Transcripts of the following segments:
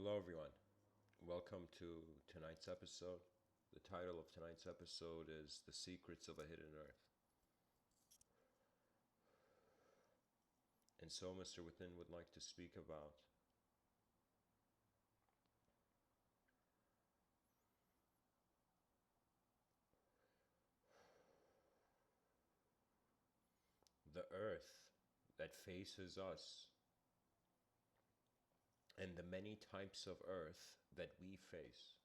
Hello, everyone. Welcome to tonight's episode. The title of tonight's episode is The Secrets of a Hidden Earth. And so, Mr. Within would like to speak about the Earth that faces us and the many types of Earth that we face.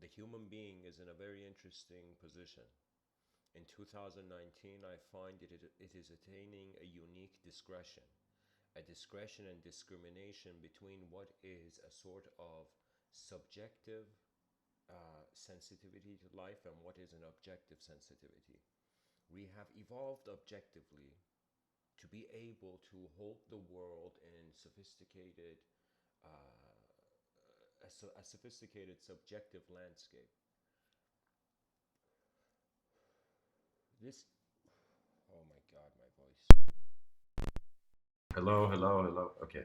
The human being is in a very interesting position. In 2019, I find it is attaining a unique discretion. A discretion and discrimination between what is a sort of subjective sensitivity to life and what is an objective sensitivity. We have evolved objectively to be able to hold the world in a sophisticated subjective landscape. This, oh my God, my voice. Hello, hello, hello. Okay.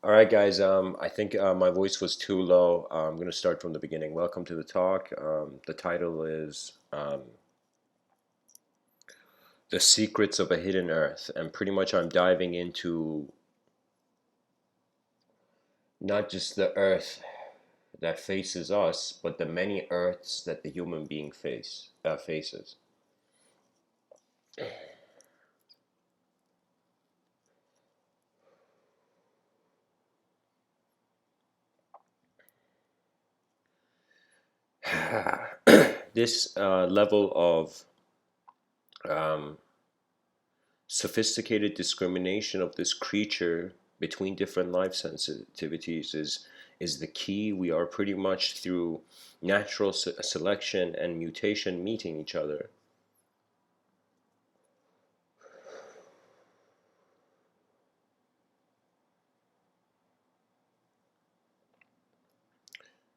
All right, guys. I think my voice was too low. I'm going to start from the beginning. Welcome to the talk. The title is The Secrets of a Hidden Earth. And pretty much I'm diving into not just the Earth that faces us, but the many Earths that the human being faces. This level of um, sophisticated discrimination of this creature between different life sensitivities is the key. We are pretty much through natural selection and mutation meeting each other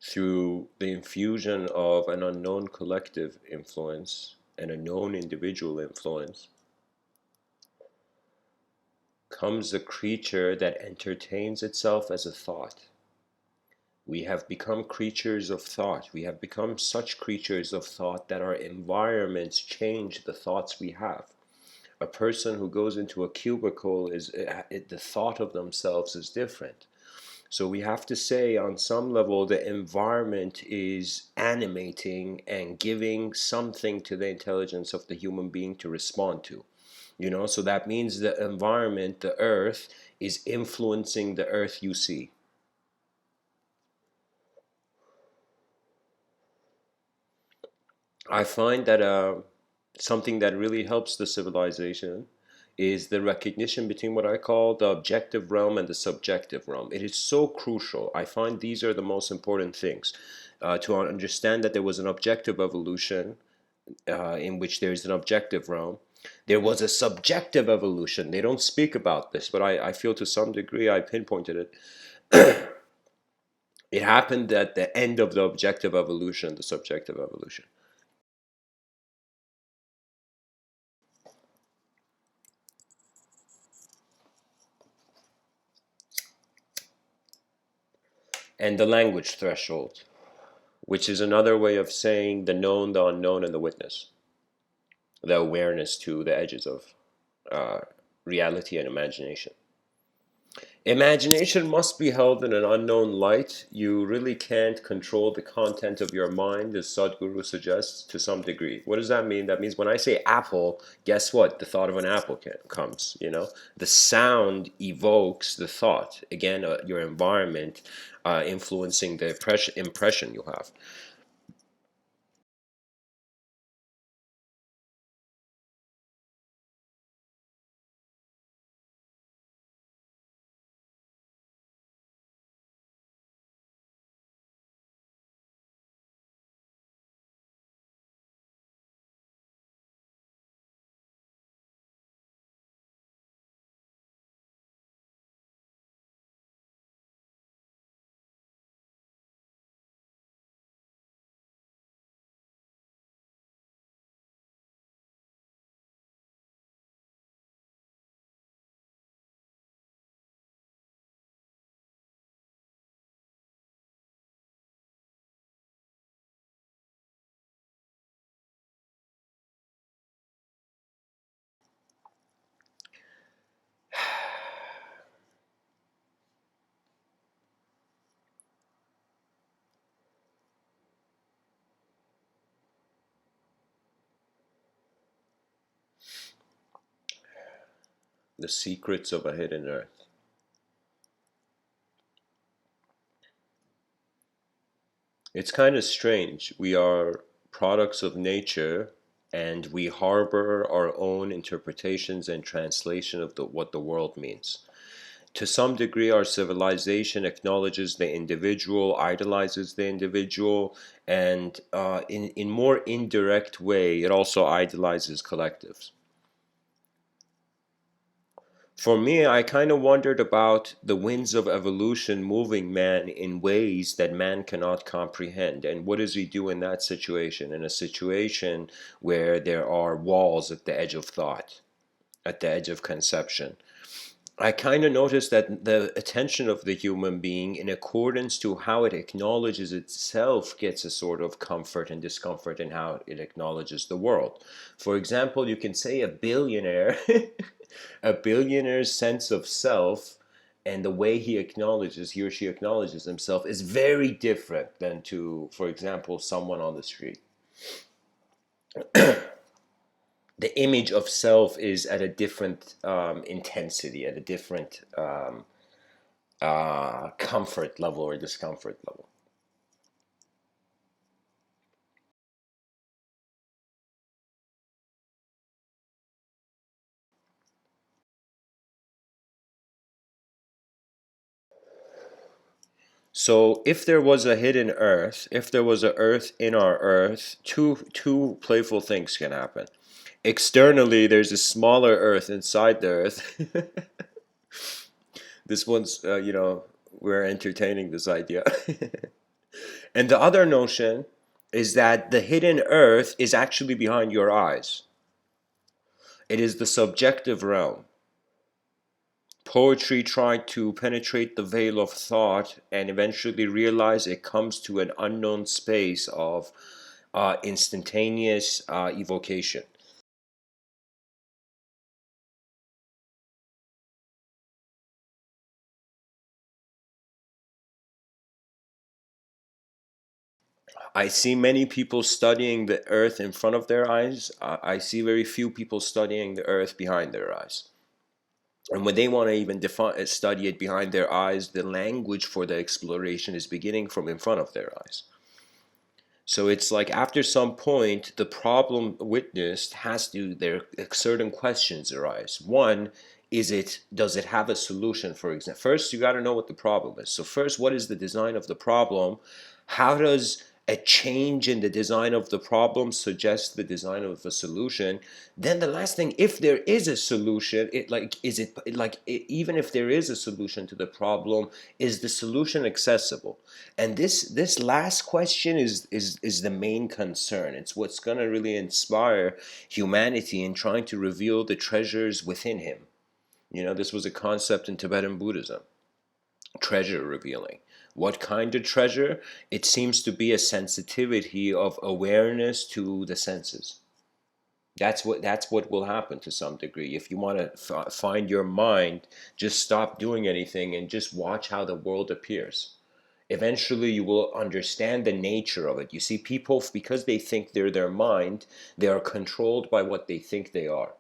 through the infusion of an unknown collective influence and a known individual influence comes a creature that entertains itself as a thought. We have become creatures of thought. We have become such creatures of thought that our environments change the thoughts we have. A person who goes into a cubicle the thought of themselves is different. So we have to say, on some level, the environment is animating and giving something to the intelligence of the human being to respond to. So that means the environment, the earth, is influencing the earth you see. I find that something that really helps the civilization is the recognition between what I call the objective realm and the subjective realm. It is so crucial. I find these are the most important things to understand that there was an objective evolution in which there's an objective realm. There was a subjective evolution. They don't speak about this, but I feel to some degree I pinpointed it. It happened at the end of the objective evolution, the subjective evolution. And the language threshold, which is another way of saying the known, the unknown, and the witness, the awareness to the edges of uh, reality and imagination. Imagination must be held in an unknown light. You really can't control the content of your mind, as Sadhguru suggests, to some degree. What does that mean? That means when I say apple, guess what? The thought of an apple comes. The sound evokes the thought. Again, your environment influencing the impression you have. The secrets of a hidden earth. It's kind of strange. We are products of nature, and we harbor our own interpretations and translation of what the world means. To some degree, our civilization acknowledges the individual, idolizes the individual, and in more indirect way, it also idolizes collectives. For me, I kind of wondered about the winds of evolution moving man in ways that man cannot comprehend. And what does he do in that situation? In a situation where there are walls at the edge of thought, at the edge of conception. I kind of noticed that the attention of the human being, in accordance to how it acknowledges itself, gets a sort of comfort and discomfort in how it acknowledges the world. For example, you can say a billionaire, a billionaire's sense of self and the way he or she acknowledges himself is very different than to, for example, someone on the street. The image of self is at a different intensity, at a different comfort level or discomfort level. So if there was a hidden earth, if there was a earth in our earth, two playful things can happen. Externally, there's a smaller earth inside the earth. This one's, we're entertaining this idea. And the other notion is that the hidden earth is actually behind your eyes. It is the subjective realm. Poetry tried to penetrate the veil of thought and eventually realize it comes to an unknown space of instantaneous evocation. I see many people studying the earth in front of their eyes. I see very few people studying the earth behind their eyes. And when they want to even study it behind their eyes, the language for the exploration is beginning from in front of their eyes. So it's like after some point, the problem witnessed has to, there certain questions arise. One, does it have a solution, for example? First, you got to know what the problem is. So first, what is the design of the problem? How does a change in the design of the problem suggests the design of a solution? Then the last thing, if there is a solution, even if there is a solution to the problem, is the solution accessible? And this last question is the main concern. It's what's going to really inspire humanity in trying to reveal the treasures within him. This was a concept in Tibetan Buddhism, treasure revealing. What kind of treasure? It seems to be a sensitivity of awareness to the senses. That's what will happen to some degree. If you want to find your mind, just stop doing anything and just watch how the world appears. Eventually you will understand the nature of it. You see, people, because they think they're their mind, they are controlled by what they think they are.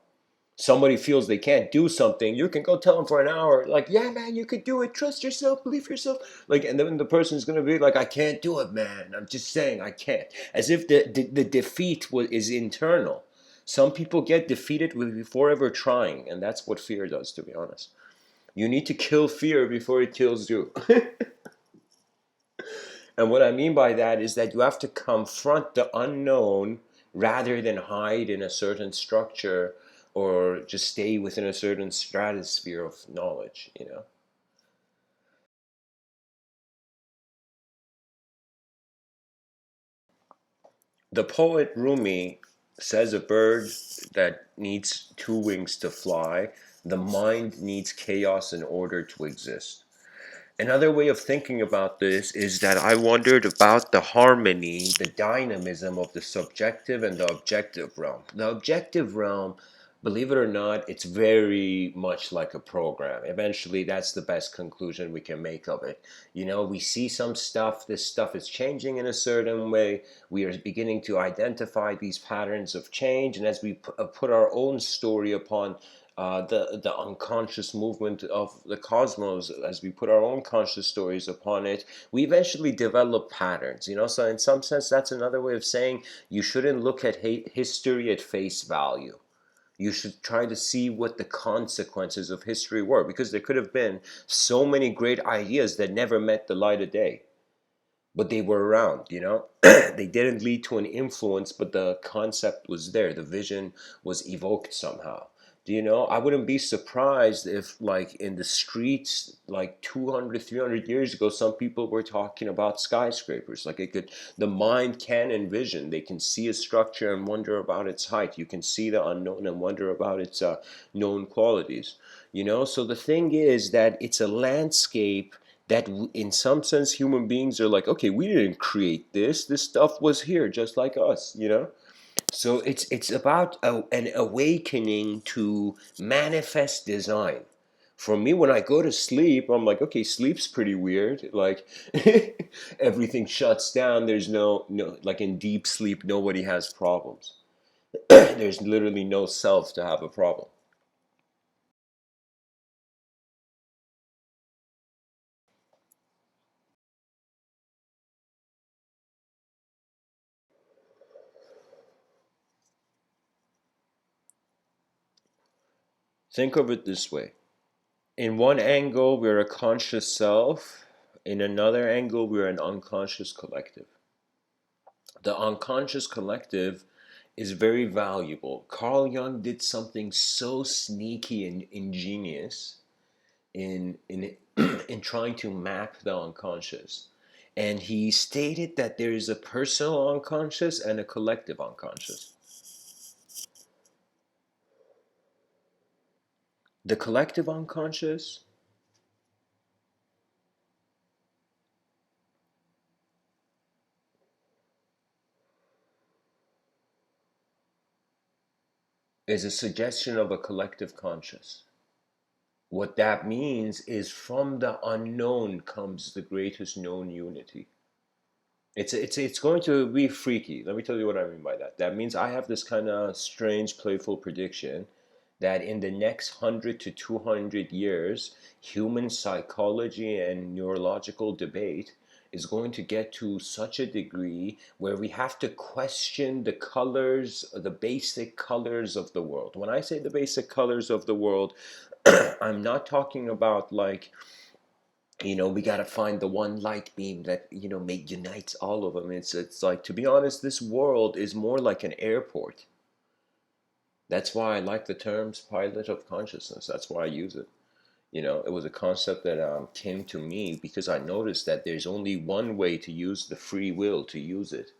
Somebody feels they can't do something, you can go tell them for an hour, like, yeah, man, you could do it, trust yourself, believe yourself, like, and then the person's gonna be like, I can't do it, man, I'm just saying I can't, as if the defeat is internal. Some people get defeated before ever trying, and that's what fear does, to be honest. You need to kill fear before it kills you. And what I mean by that is that you have to confront the unknown rather than hide in a certain structure or just stay within a certain stratosphere of knowledge. The poet Rumi says a bird that needs two wings to fly, the mind needs chaos in order to exist. Another way of thinking about this is that I wondered about the harmony, the dynamism of the subjective and the objective realm. The objective realm, believe it or not, it's very much like a program. Eventually, that's the best conclusion we can make of it. We see some stuff, this stuff is changing in a certain way. We are beginning to identify these patterns of change, and as we put our own story upon the unconscious movement of the cosmos, as we put our own conscious stories upon it, we eventually develop patterns, you know. So in some sense, that's another way of saying you shouldn't look at history at face value. You should try to see what the consequences of history were, because there could have been so many great ideas that never met the light of day, but they were around, you know. They didn't lead to an influence, but the concept was there, the vision was evoked somehow. Do you know, I wouldn't be surprised if, like, in the streets like 200, 300 years ago, some people were talking about skyscrapers. Like, it could, the mind can envision, they can see a structure and wonder about its height. You can see the unknown and wonder about its known qualities, you know. So the thing is that it's a landscape that in some sense human beings are like, okay, we didn't create this stuff was here just like us, you know. So it's about an awakening to manifest design. For me, when I go to sleep, I'm like, okay, sleep's pretty weird, like everything shuts down, there's no, like in deep sleep nobody has problems. There's literally no self to have a problem. Think of it this way: in one angle we're a conscious self, in another angle we're an unconscious collective. The unconscious collective is very valuable. Carl Jung did something so sneaky and ingenious in in trying to map the unconscious, and he stated that there is a personal unconscious and a collective unconscious. The collective unconscious is a suggestion of a collective conscious. What that means is from the unknown comes the greatest known unity. It's going to be freaky. Let me tell you what I mean by that. That means I have this kind of strange, playful prediction that in the next 100 to 200 years, human psychology and neurological debate is going to get to such a degree where we have to question the colors, the basic colors of the world. When I say the basic colors of the world, I'm not talking about, like, you know, we got to find the one light beam that, you know, make unites all of them. It's like, to be honest, this world is more like an airport. That's why I like the terms pilot of consciousness. That's why I use it. You know, it was a concept that came to me because I noticed that there's only one way to use the free will to use it,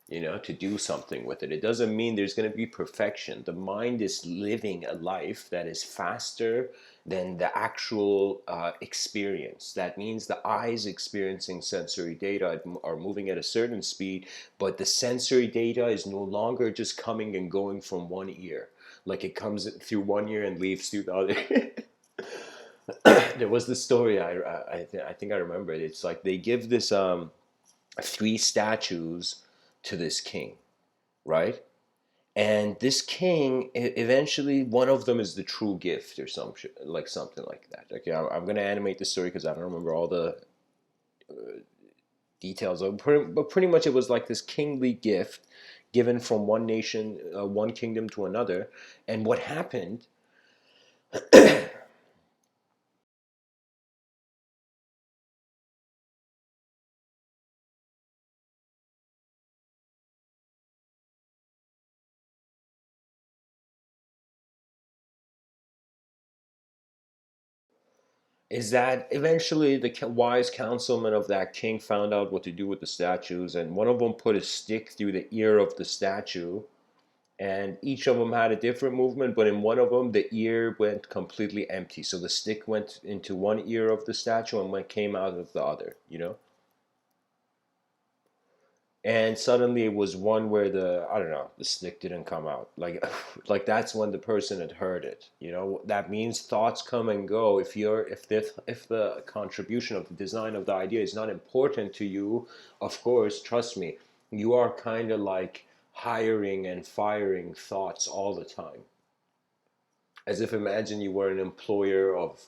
you know, to do something with it. It doesn't mean there's going to be perfection. The mind is living a life that is faster than the actual experience. That means the eyes experiencing sensory data are moving at a certain speed, but the sensory data is no longer just coming and going from one ear. Like, it comes through one ear and leaves through the other. There was this story, I think I remember it. It's like they give this three statues to this king, right? And this king, eventually, one of them is the true gift or some shit, like something like that. Okay, I'm gonna animate the story because I don't remember all the details of it, but pretty much it was like this kingly gift given from one nation, one kingdom to another. And what happened is that eventually the wise councilman of that king found out what to do with the statues, and one of them put a stick through the ear of the statue, and each of them had a different movement, but in one of them the ear went completely empty, so the stick went into one ear of the statue and went came out of the other, you know. And suddenly it was one where the, I don't know, the stick didn't come out, like like that's when the person had heard it, you know. That means thoughts come and go. If the contribution of the design of the idea is not important to you, of course, trust me, you are kind of like hiring and firing thoughts all the time. As if imagine you were an employer of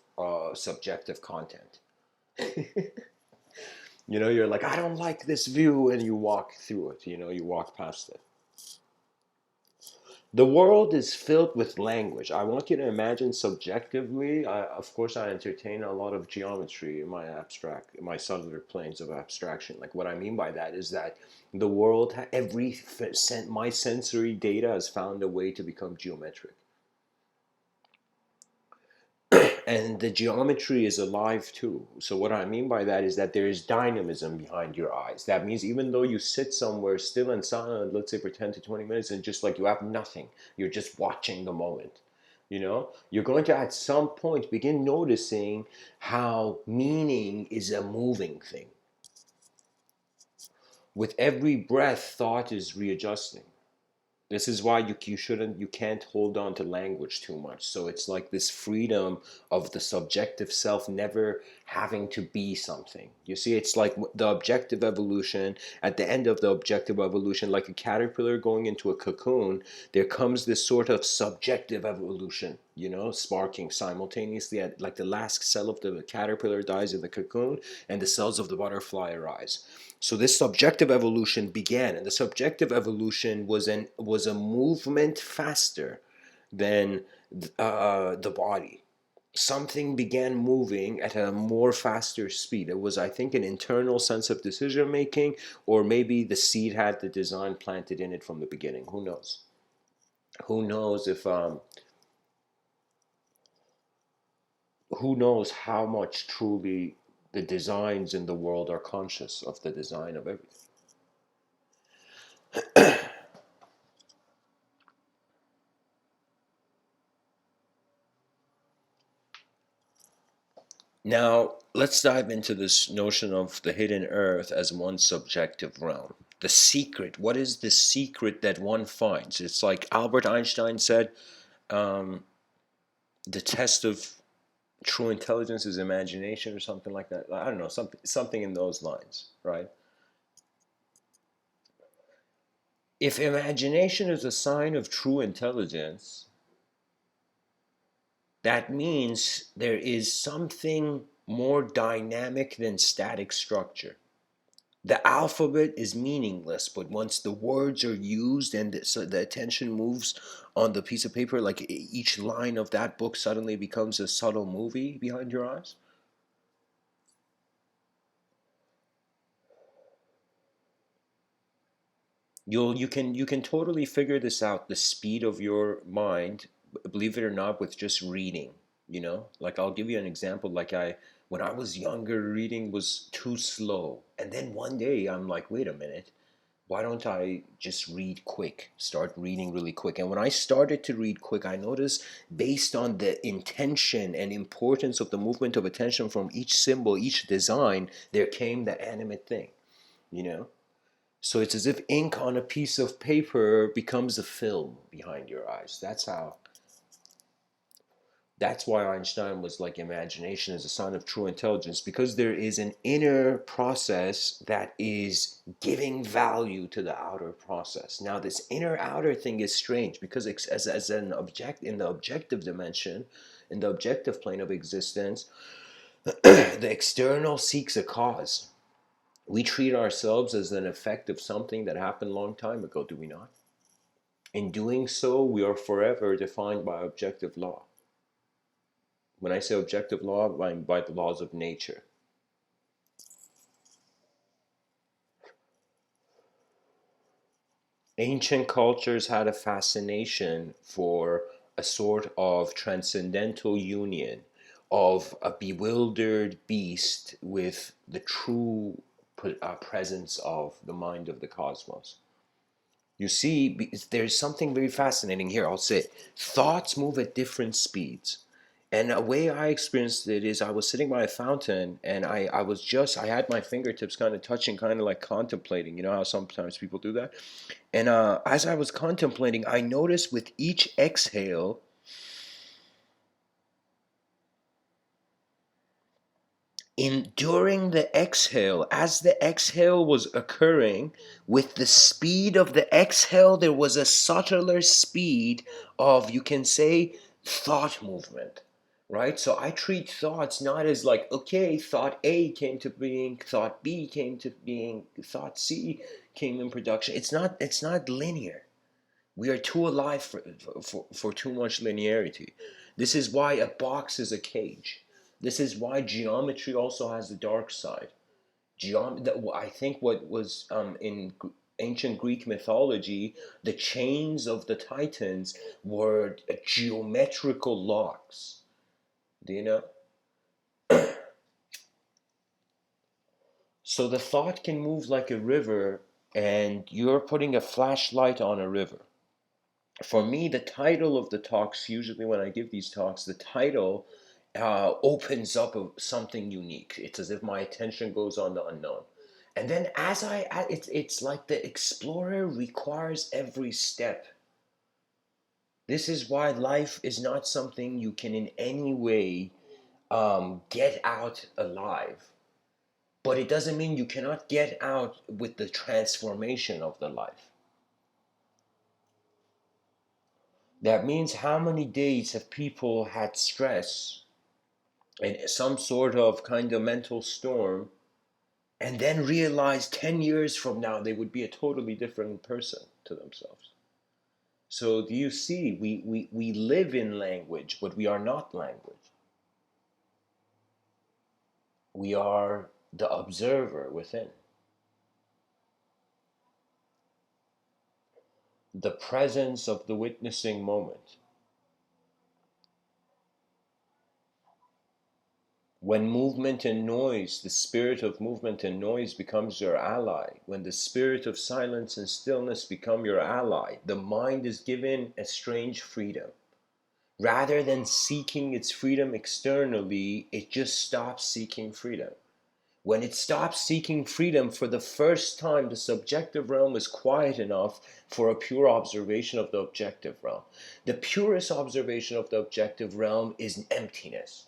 subjective content. You know, you're like, I don't like this view, and you walk through it, you know, you walk past it. The world is filled with language. I want you to imagine subjectively. Of course, I entertain a lot of geometry in my abstract, in my subtler planes of abstraction. Like what I mean by that is that the world, my sensory data has found a way to become geometric. And the geometry is alive too. So what I mean by that is that there is dynamism behind your eyes. That means even though you sit somewhere still and silent, let's say for 10 to 20 minutes, and just like you have nothing, you're just watching the moment. You know, you're going to at some point begin noticing how meaning is a moving thing. With every breath, thought is readjusting. This is why you can't hold on to language too much. So it's like this freedom of the subjective self never having to be something. You see, it's like the objective evolution. At the end of the objective evolution, like a caterpillar going into a cocoon, there comes this sort of subjective evolution, you know, sparking simultaneously at like the last cell of the caterpillar dies in the cocoon and the cells of the butterfly arise. So this subjective evolution began, and the subjective evolution was a movement faster than the body. Something began moving at a more faster speed. It was, I think, an internal sense of decision making, or maybe the seed had the design planted in it from the beginning. Who knows? Who knows if who knows how much truly the designs in the world are conscious of the design of everything. Now, let's dive into this notion of the hidden earth as one subjective realm. The secret. What is the secret that one finds? It's like Albert Einstein said, um, the test of true intelligence is imagination, or something like that. I don't know, something in those lines, right? If imagination is a sign of true intelligence, that means there is something more dynamic than static structure. The alphabet is meaningless, but once the words are used and the attention moves on the piece of paper, like each line of that book suddenly becomes a subtle movie behind your eyes. You can totally figure this out, the speed of your mind, believe it or not, with just reading. You know, like I'll give you an example. Like when I was younger, reading was too slow, and then one day I'm like, wait a minute, why don't I just read quick? Start reading really quick. And when I started to read quick, I noticed based on the intention and importance of the movement of attention from each symbol, each design, there came the animate thing, you know? So it's as if ink on a piece of paper becomes a film behind your eyes. That's why Einstein was like, imagination is a sign of true intelligence, because there is an inner process that is giving value to the outer process. Now, this inner outer thing is strange because as an object in the objective dimension, in the objective plane of existence, the external seeks a cause. We treat ourselves as an effect of something that happened a long time ago, do we not? In doing so, we are forever defined by objective law. When I say objective law, I mean by the laws of nature. Ancient cultures had a fascination for a sort of transcendental union of a bewildered beast with the true presence of the mind of the cosmos. You see, there's something very fascinating here. I'll say thoughts move at different speeds. And a way I experienced it is I was sitting by a fountain, and I had my fingertips kind of touching, kind of like contemplating. You know how sometimes people do that? And as I was contemplating, I noticed with each exhale, in during the exhale, as the exhale was occurring, with the speed of the exhale, there was a subtler speed of, you can say, thought movement, right? So I treat thoughts not as like, okay, thought A came to being, thought B came to being, thought C came in production. It's not linear. We are too alive for too much linearity. This is why a box is a cage. This is why geometry also has the dark side. I think what was in ancient Greek mythology, the chains of the Titans were geometrical locks. Do you know? So the thought can move like a river, and you're putting a flashlight on a river. For me, the title of the talks, usually when I give these talks, the title opens up something unique. It's as if my attention goes on the unknown. And then it's like the explorer requires every step. This is why life is not something you can in any way get out alive. But it doesn't mean you cannot get out with the transformation of the life. That means how many days have people had stress and some sort of kind of mental storm and then realized 10 years from now they would be a totally different person to themselves. So do you see, we live in language, but we are not language. We are the observer within. The presence of the witnessing moment. When movement and noise, the spirit of movement and noise becomes your ally, when the spirit of silence and stillness become your ally, the mind is given a strange freedom. Rather than seeking its freedom externally, it just stops seeking freedom. When it stops seeking freedom, for the first time, the subjective realm is quiet enough for a pure observation of the objective realm. The purest observation of the objective realm is emptiness.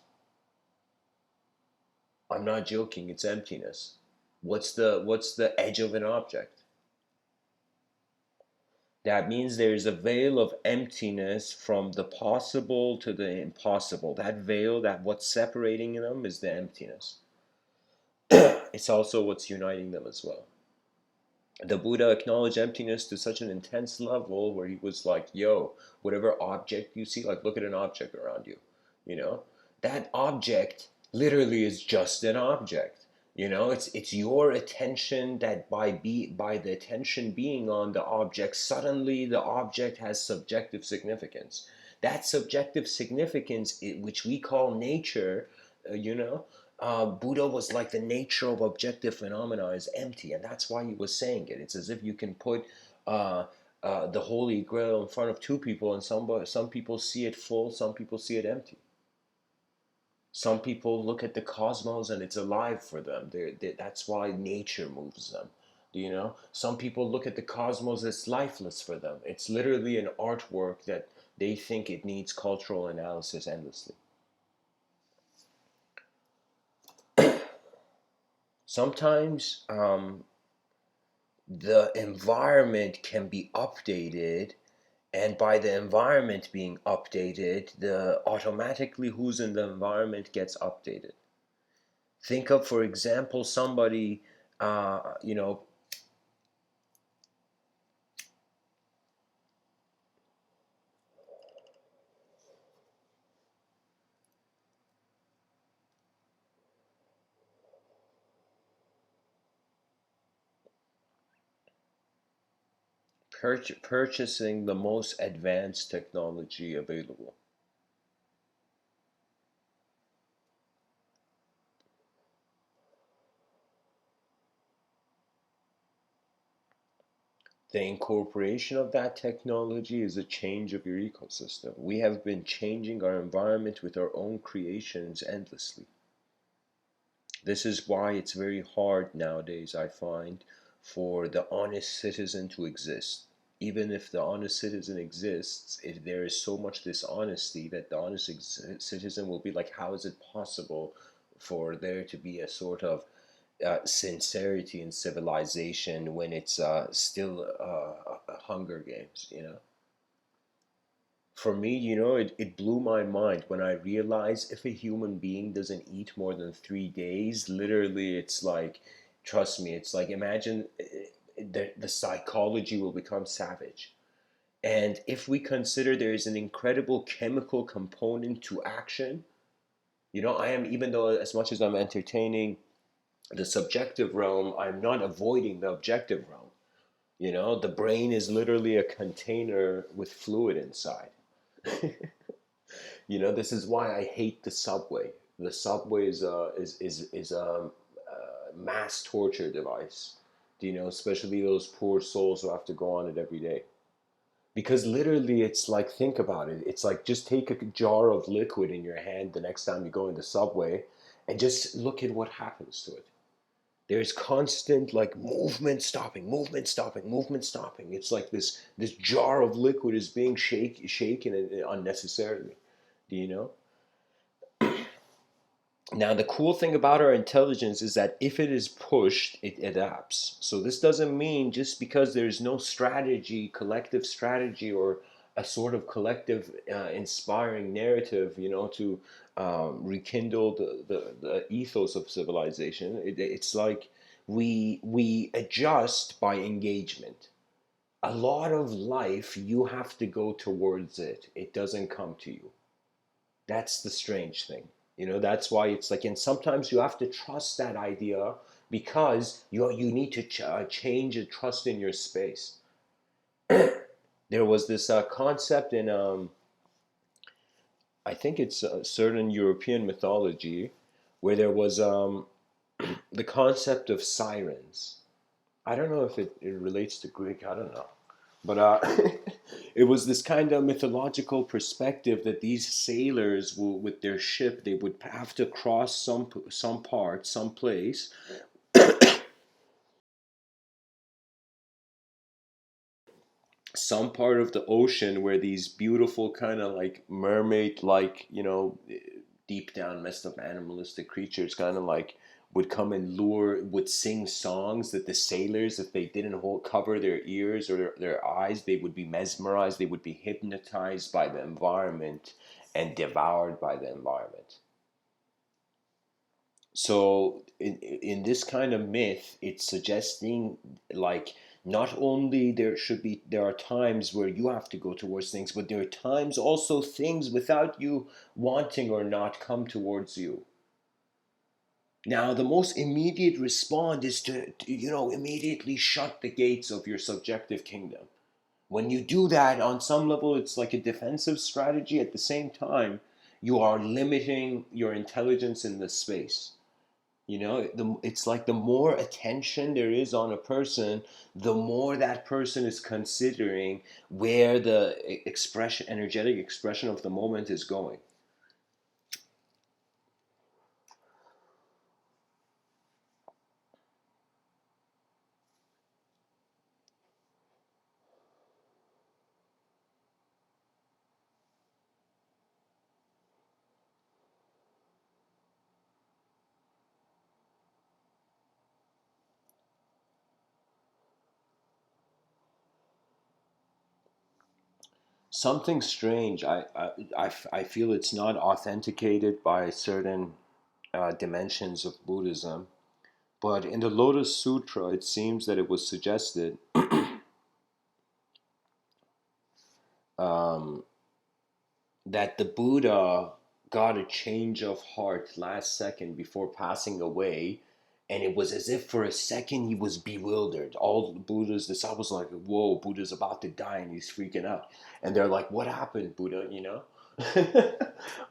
I'm not joking, it's emptiness. What's the edge of an object? That means there's a veil of emptiness from the possible to the impossible. That veil, that what's separating them is the emptiness. It's also what's uniting them as well. The Buddha acknowledged emptiness to such an intense level where he was like, yo, whatever object you see, like look at an object around you, you know? That object literally is just an object. It's your attention that by the attention being on the object, suddenly the object has subjective significance. That subjective significance, which we call nature, you know, Buddha was like the nature of objective phenomena is empty, and that's why he was saying it. It's as if you can put uh, the Holy Grail in front of two people, and some people see it full, some people see it empty. Some people look at the cosmos and it's alive for them. That's why nature moves them. Do you know? Some people look at the cosmos as lifeless for them. It's literally an artwork that they think it needs cultural analysis endlessly. Sometimes the environment can be updated, and by the environment being updated, the automatically who's in the environment gets updated. Think of, for example, somebody, uh, you know, purchasing the most advanced technology available. The incorporation of that technology is a change of your ecosystem. We have been changing our environment with our own creations endlessly. This is why it's very hard nowadays, I find, for the honest citizen to exist. Even if the honest citizen exists, if there is so much dishonesty that the honest citizen will be like, how is it possible for there to be a sort of sincerity in civilization when it's still Hunger Games, For me, it blew my mind when I realized if a human being doesn't eat more than 3 days, literally, it's like, trust me, it's like, imagine the psychology will become savage. And if we consider there is an incredible chemical component to action, I am, even though as much as I'm entertaining the subjective realm, I'm not avoiding the objective realm. The brain is literally a container with fluid inside. This is why I hate the subway. The subway is a mass torture device. Especially those poor souls who have to go on it every day. Because literally, it's like, think about it. It's like, just take a jar of liquid in your hand the next time you go in the subway, and just look at what happens to it. There's constant, like, movement stopping, movement stopping, movement stopping. It's like this jar of liquid is being shaken unnecessarily. Do you know? Now, the cool thing about our intelligence is that if it is pushed, it adapts. So this doesn't mean just because there's no strategy, collective strategy, or a sort of collective inspiring narrative, to rekindle the ethos of civilization. It's like we adjust by engagement. A lot of life, you have to go towards it. It doesn't come to you. That's the strange thing. That's why it's like, and sometimes you have to trust that idea because you need to change and trust in your space. There was this concept in, I think it's a certain European mythology, where there was the concept of sirens. I don't know if it relates to Greek, I don't know. But it was this kind of mythological perspective that these sailors will, with their ship, they would have to cross some part, some place, some part of the ocean where these beautiful kind of like mermaid, like, deep down messed up animalistic creatures kind of like would come and would sing songs that the sailors, if they didn't cover their ears or their eyes, they would be mesmerized, they would be hypnotized by the environment and devoured by the environment. So in this kind of myth, it's suggesting, like, not only there are times where you have to go towards things, but there are times also things without you wanting or not come towards you. Now, the most immediate response is to immediately shut the gates of your subjective kingdom. When you do that, on some level, it's like a defensive strategy. At the same time, you are limiting your intelligence in the space. It's like the more attention there is on a person, the more that person is considering where the energetic expression of the moment is going. Something strange. I feel it's not authenticated by certain dimensions of Buddhism, but in the Lotus Sutra, it seems that it was suggested um, that the Buddha got a change of heart last second before passing away, and it was as if for a second he was bewildered. All the Buddha's disciples were like, "Whoa, Buddha's about to die," and he's freaking out. And they're like, "What happened, Buddha?"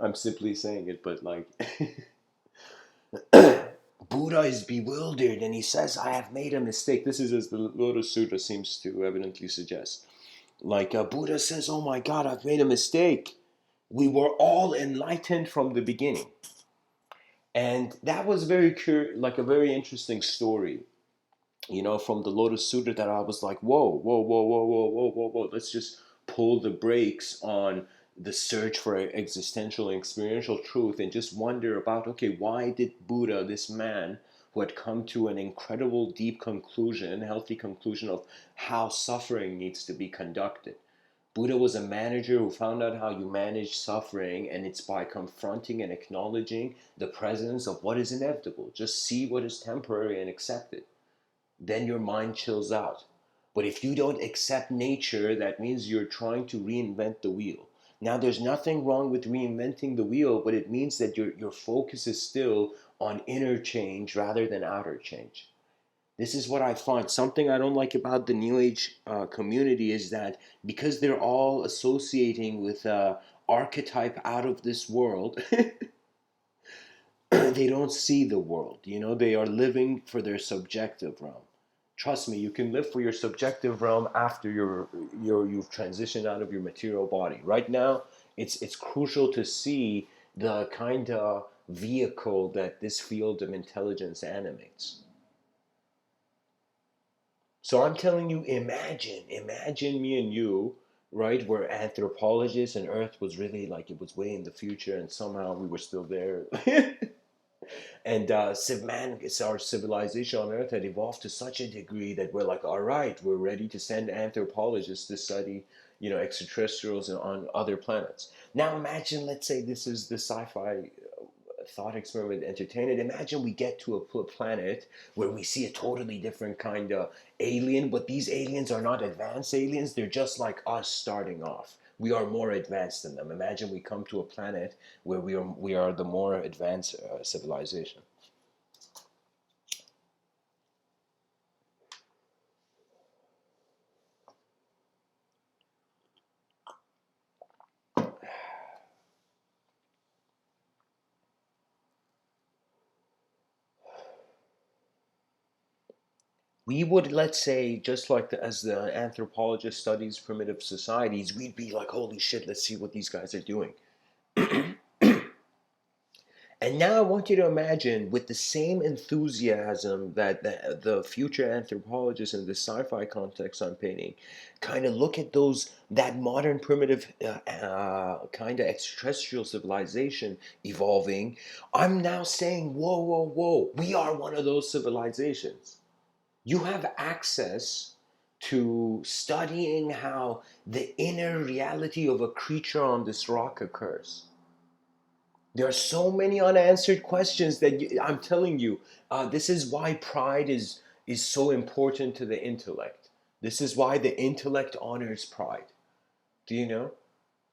I'm simply saying it, but like, Buddha is bewildered, and he says, "I have made a mistake." This is as the Lotus Sutra seems to evidently suggest. Like, Buddha says, "Oh my God, I've made a mistake. We were all enlightened from the beginning." And that was like a very interesting story, from the Lotus Sutra, that I was like, whoa, whoa, whoa, whoa, whoa, whoa, whoa, whoa. Let's just pull the brakes on the search for existential and experiential truth and just wonder about, okay, why did Buddha, this man who had come to an incredible deep conclusion, healthy conclusion of how suffering needs to be conducted, Buddha was a manager who found out how you manage suffering, and it's by confronting and acknowledging the presence of what is inevitable. Just see what is temporary and accept it. Then your mind chills out. But if you don't accept nature, that means you're trying to reinvent the wheel. Now, there's nothing wrong with reinventing the wheel, but it means that your focus is still on inner change rather than outer change. This is what I find. Something I don't like about the New Age community is that because they're all associating with archetype out of this world, they don't see the world. They are living for their subjective realm. Trust me, you can live for your subjective realm after you've transitioned out of your material body. Right now, it's crucial to see the kind of vehicle that this field of intelligence animates. So I'm telling you, imagine me and you, right? We're anthropologists, and Earth was really like it was way in the future, and somehow we were still there. And our civilization on Earth had evolved to such a degree that we're like, all right, we're ready to send anthropologists to study, extraterrestrials on other planets. Now imagine, let's say this is the sci-fi thought experiment entertainment. Imagine we get to a planet where we see a totally different kind of alien, but these aliens are not advanced aliens. They're just like us starting off. We are more advanced than them. Imagine we come to a planet where we are the more advanced civilization. We would, let's say, just like as the anthropologist studies primitive societies, we'd be like, holy shit, let's see what these guys are doing. And now I want you to imagine, with the same enthusiasm that the future anthropologists in the sci-fi context I'm painting, kind of look at that modern primitive kind of extraterrestrial civilization evolving. I'm now saying, whoa, whoa, whoa, we are one of those civilizations. You have access to studying how the inner reality of a creature on this rock occurs. There are so many unanswered questions that I'm telling you, this is why pride is so important to the intellect. This is why the intellect honors pride. Do you know?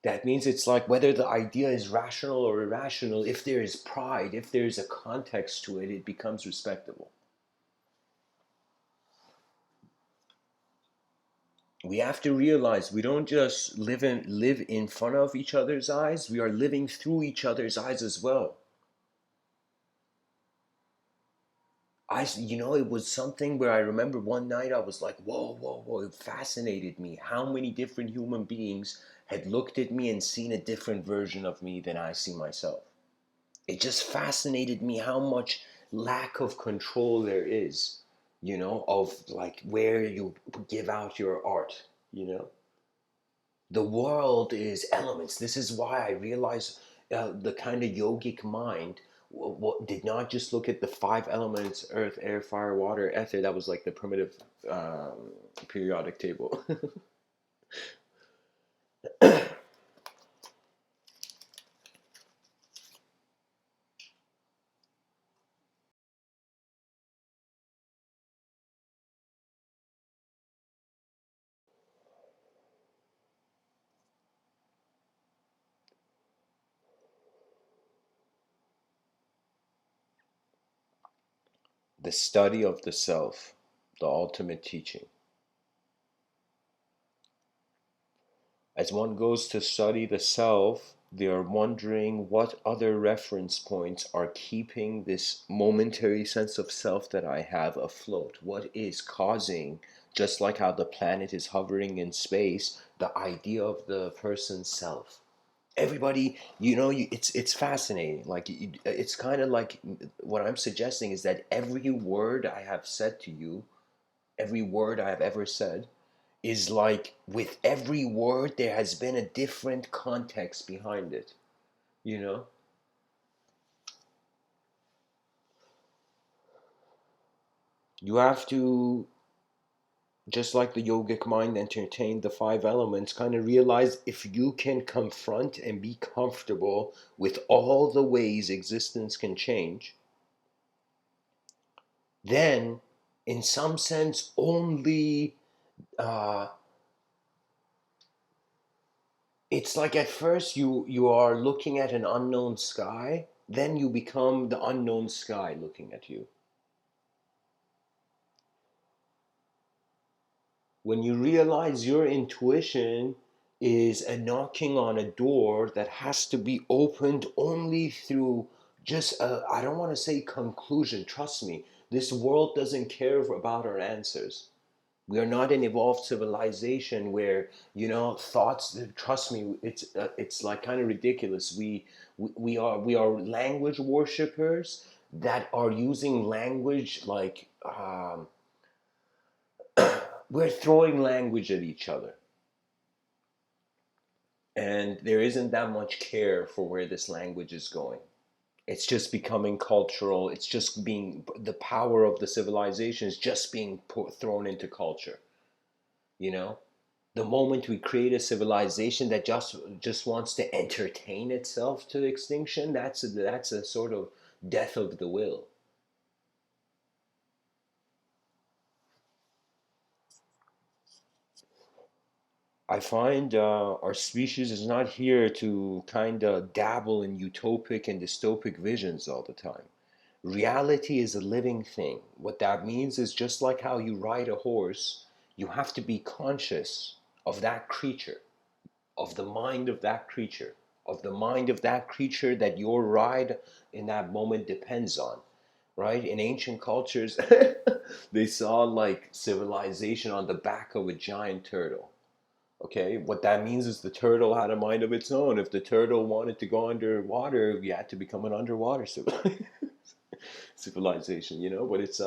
That means it's like whether the idea is rational or irrational, if there is pride, if there is a context to it, it becomes respectable. We have to realize we don't just live in front of each other's eyes, we are living through each other's eyes as well. It was something where I remember one night I was like, whoa, whoa, whoa. It fascinated me how many different human beings had looked at me and seen a different version of me than I see myself. It just fascinated me how much lack of control there is, of like where you give out your art, you know. The world is elements. This is why I realize the kind of yogic mind did not just look at the five elements: earth, air, fire, water, ether. That was like the primitive periodic table. The study of the self, the ultimate teaching. As one goes to study the self, they are wondering what other reference points are keeping this momentary sense of self that I have afloat. What is causing, just like how the planet is hovering in space, the idea of the person's self? Everybody, it's fascinating. Like it's kind of like what I'm suggesting is that every word I have said to you, every word I have ever said, is like with every word there has been a different context behind it, you know. You have to Just like the yogic mind entertained the five elements, kind of realize if you can confront and be comfortable with all the ways existence can change, then in some sense only uh, it's like at first you are looking at an unknown sky, then you become the unknown sky looking at you. When you realize your intuition is a knocking on a door that has to be opened only through just a, I don't want to say conclusion, trust me, this world doesn't care about our answers. We are not an evolved civilization where, thoughts, trust me, it's like kind of ridiculous. We are language worshippers that are using language like we're throwing language at each other, and there isn't that much care for where this language is going. It's just becoming cultural. It's just being, the power of the civilization is just being thrown into culture. You know, the moment we create a civilization that just wants to entertain itself to extinction, that's a sort of death of the will. I find our species is not here to kind of dabble in utopic and dystopic visions all the time. Reality is a living thing. What that means is just like how you ride a horse, you have to be conscious of that creature, of the mind of that creature, of the mind of that creature that your ride in that moment depends on. Right? In ancient cultures, they saw like civilization on the back of a giant turtle. Okay, what that means is the turtle had a mind of its own. If the turtle wanted to go underwater, we had to become an underwater civilization, But it's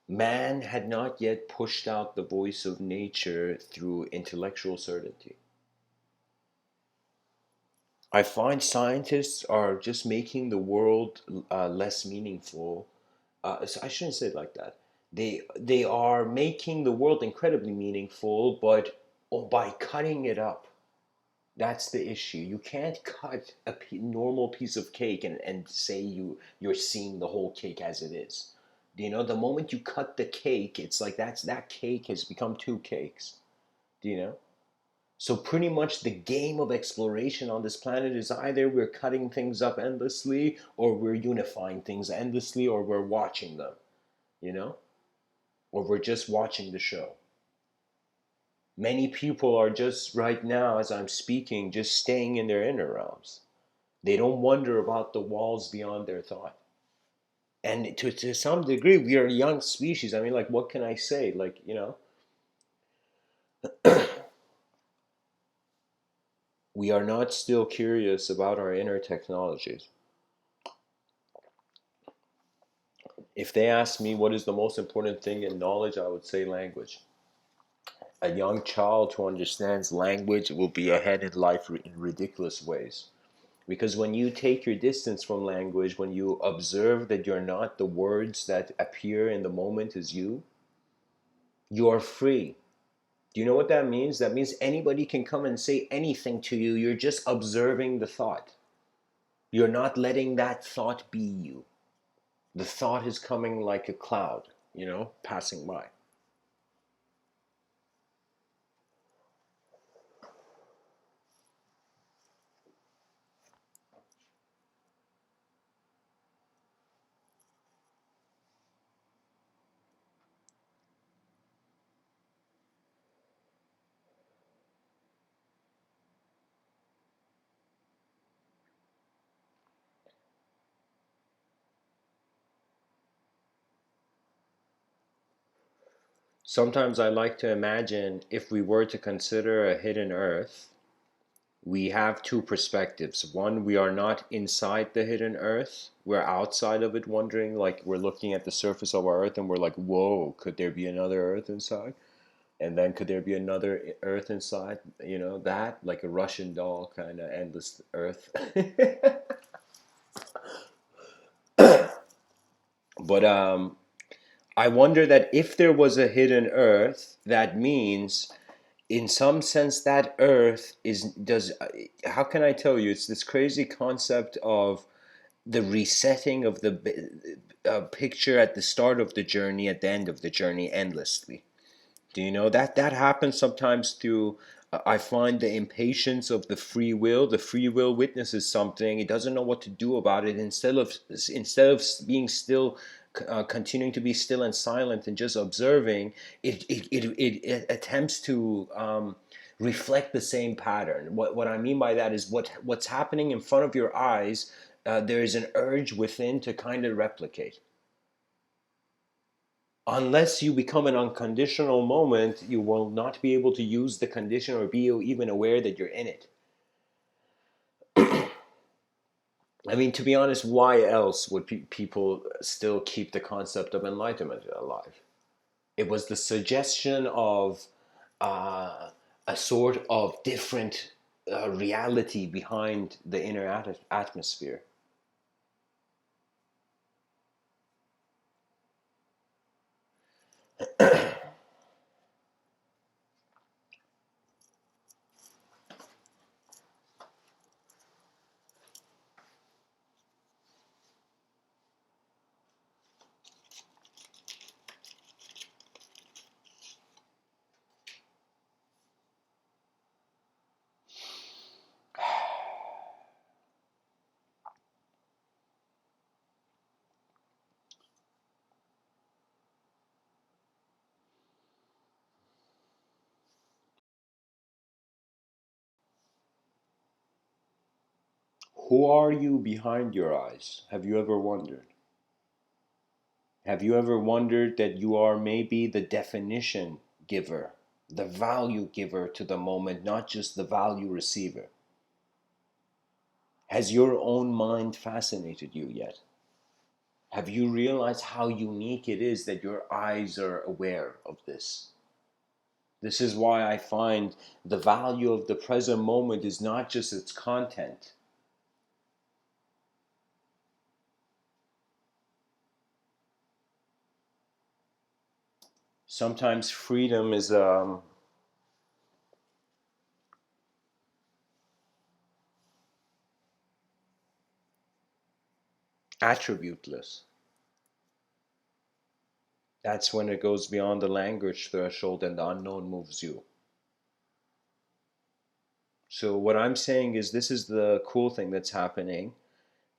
man had not yet pushed out the voice of nature through intellectual certainty. I find scientists are just making the world less meaningful. So I shouldn't say it like that. They are making the world incredibly meaningful, but by cutting it up. That's the issue. You can't cut a normal piece of cake and say you're seeing the whole cake as it is. The moment you cut the cake, it's like that cake has become two cakes. Do you know? So pretty much the game of exploration on this planet is either we're cutting things up endlessly, or we're unifying things endlessly, or we're watching them, you know? Or we're just watching the show. Many people are just right now, as I'm speaking, just staying in their inner realms. They don't wonder about the walls beyond their thought. And to some degree, we are a young species. I mean, like, what can I say? Like, we are not still curious about our inner technologies. If they ask me what is the most important thing in knowledge, I would say language. A young child who understands language will be ahead in life in ridiculous ways. Because when you take your distance from language, when you observe that you're not the words that appear in the moment as you are free. Do you know what that means? That means anybody can come and say anything to you. You're just observing the thought. You're not letting that thought be you. The thought is coming like a cloud, passing by. Sometimes I like to imagine if we were to consider a hidden earth, we have two perspectives. One, we are not inside the hidden earth. We're outside of it, wondering, like we're looking at the surface of our earth and we're like, whoa, could there be another earth inside? And then could there be another earth inside? That, like a Russian doll kind of endless earth. But I wonder that if there was a hidden Earth, that means in some sense that Earth is does. How can I tell you? It's this crazy concept of the resetting of the picture at the start of the journey, at the end of the journey, endlessly. Do you know that that happens sometimes through? I find the impatience of the free will. The free will witnesses something; it doesn't know what to do about it. Instead of being still, continuing to be still and silent and just observing, it attempts to reflect the same pattern. What I mean by that is what's happening in front of your eyes. There is an urge within to kind of replicate. Unless you become an unconditional moment, you will not be able to use the condition or be even aware that you're in it. I mean, to be honest, why else would people still keep the concept of enlightenment alive? It was the suggestion of a sort of different reality behind the inner atmosphere. Who are you behind your eyes? Have you ever wondered? Have you ever wondered that you are maybe the definition giver, the value giver to the moment, not just the value receiver? Has your own mind fascinated you yet? Have you realized how unique it is that your eyes are aware of this? This is why I find the value of the present moment is not just its content. Sometimes freedom is attributeless. That's when it goes beyond the language threshold and the unknown moves you. So, what I'm saying is, this is the cool thing that's happening.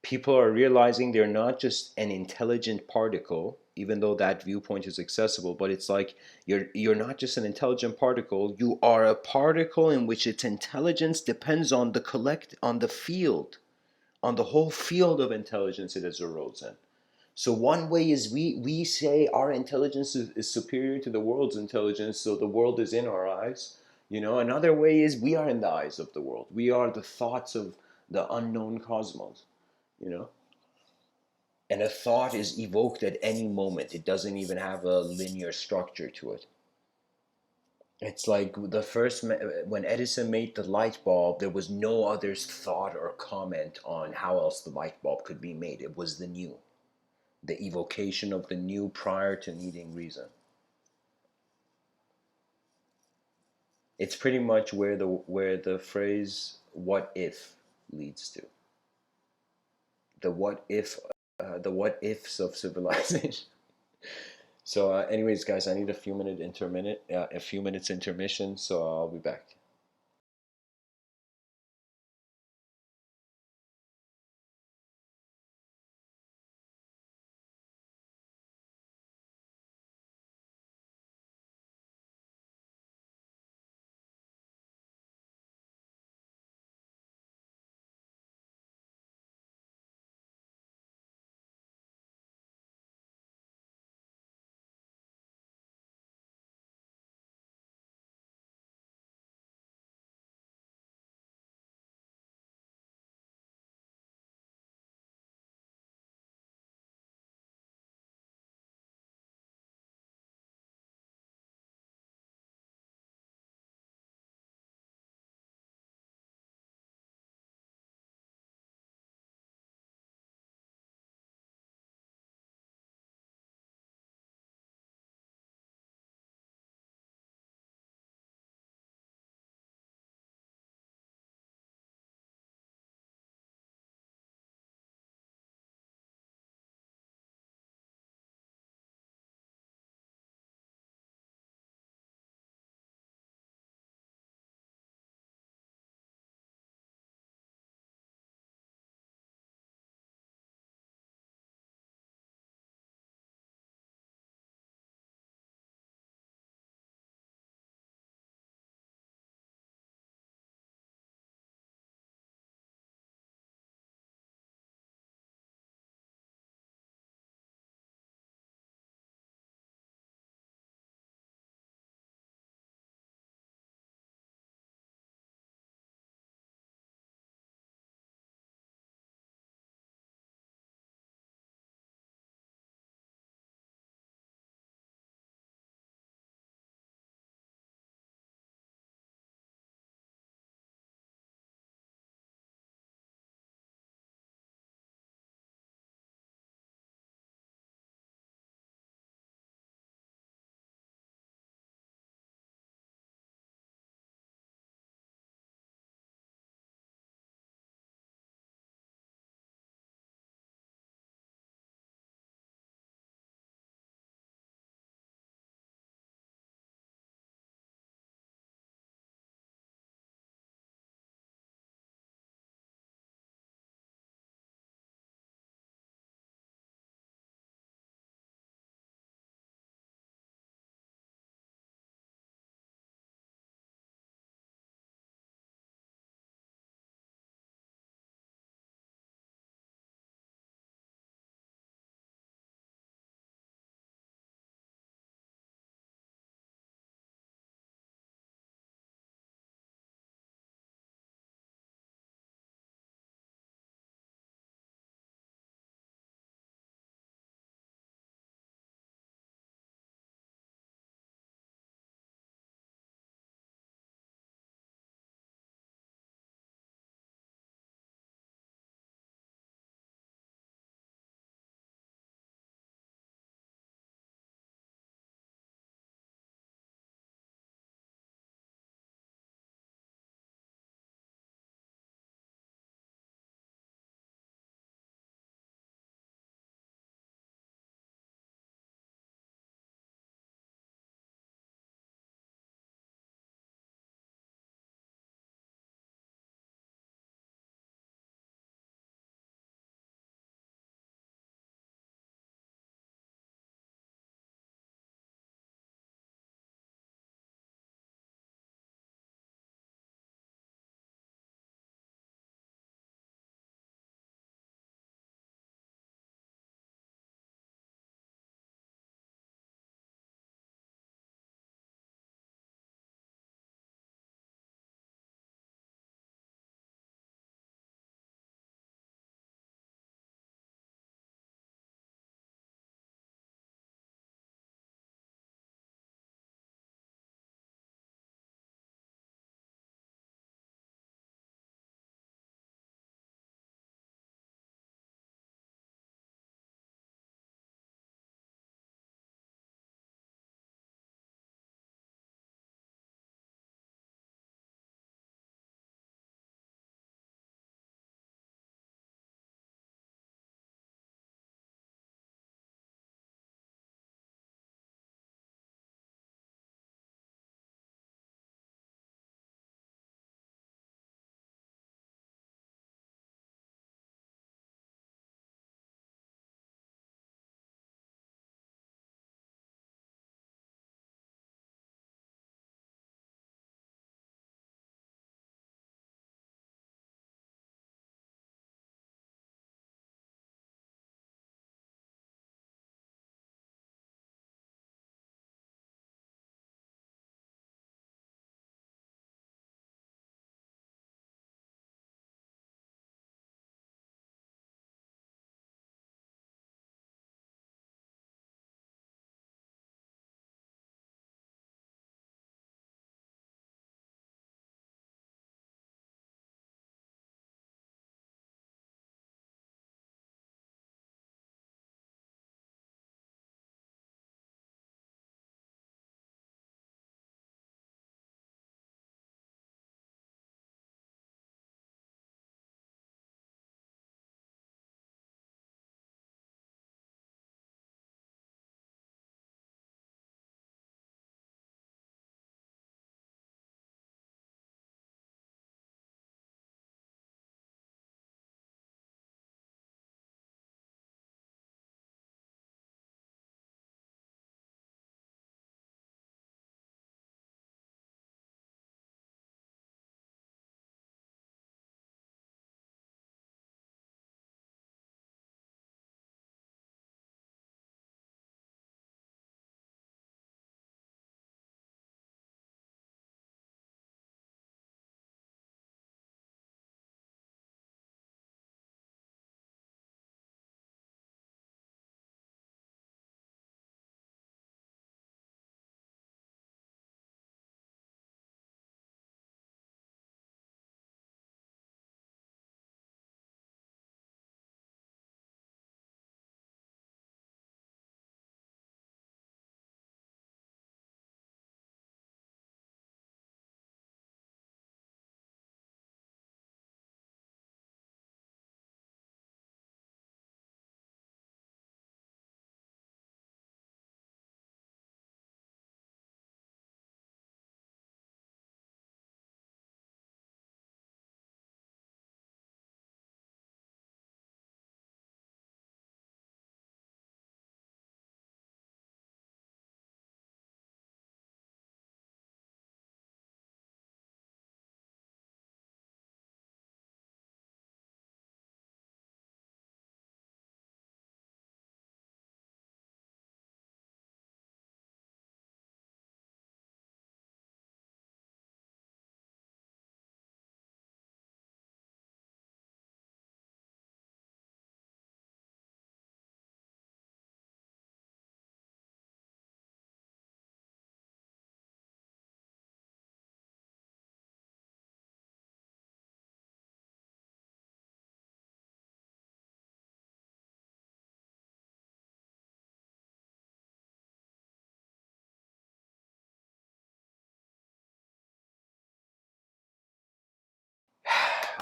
People are realizing they're not just an intelligent particle, even though that viewpoint is accessible, but it's like you're not just an intelligent particle, you are a particle in which its intelligence depends on the field, on the whole field of intelligence it has arose in. So one way is we say our intelligence is superior to the world's intelligence, so the world is in our eyes. Another way is we are in the eyes of the world. We are the thoughts of the unknown cosmos, you know. And a thought is evoked at any moment. It doesn't even have a linear structure to it. It's like when Edison made the light bulb, there was no other's thought or comment on how else the light bulb could be made. It was the evocation of the new prior to needing reason. It's pretty much where the phrase "what if" leads to. The what ifs of civilization. So, anyways, guys, I need a few minutes intermission. So I'll be back.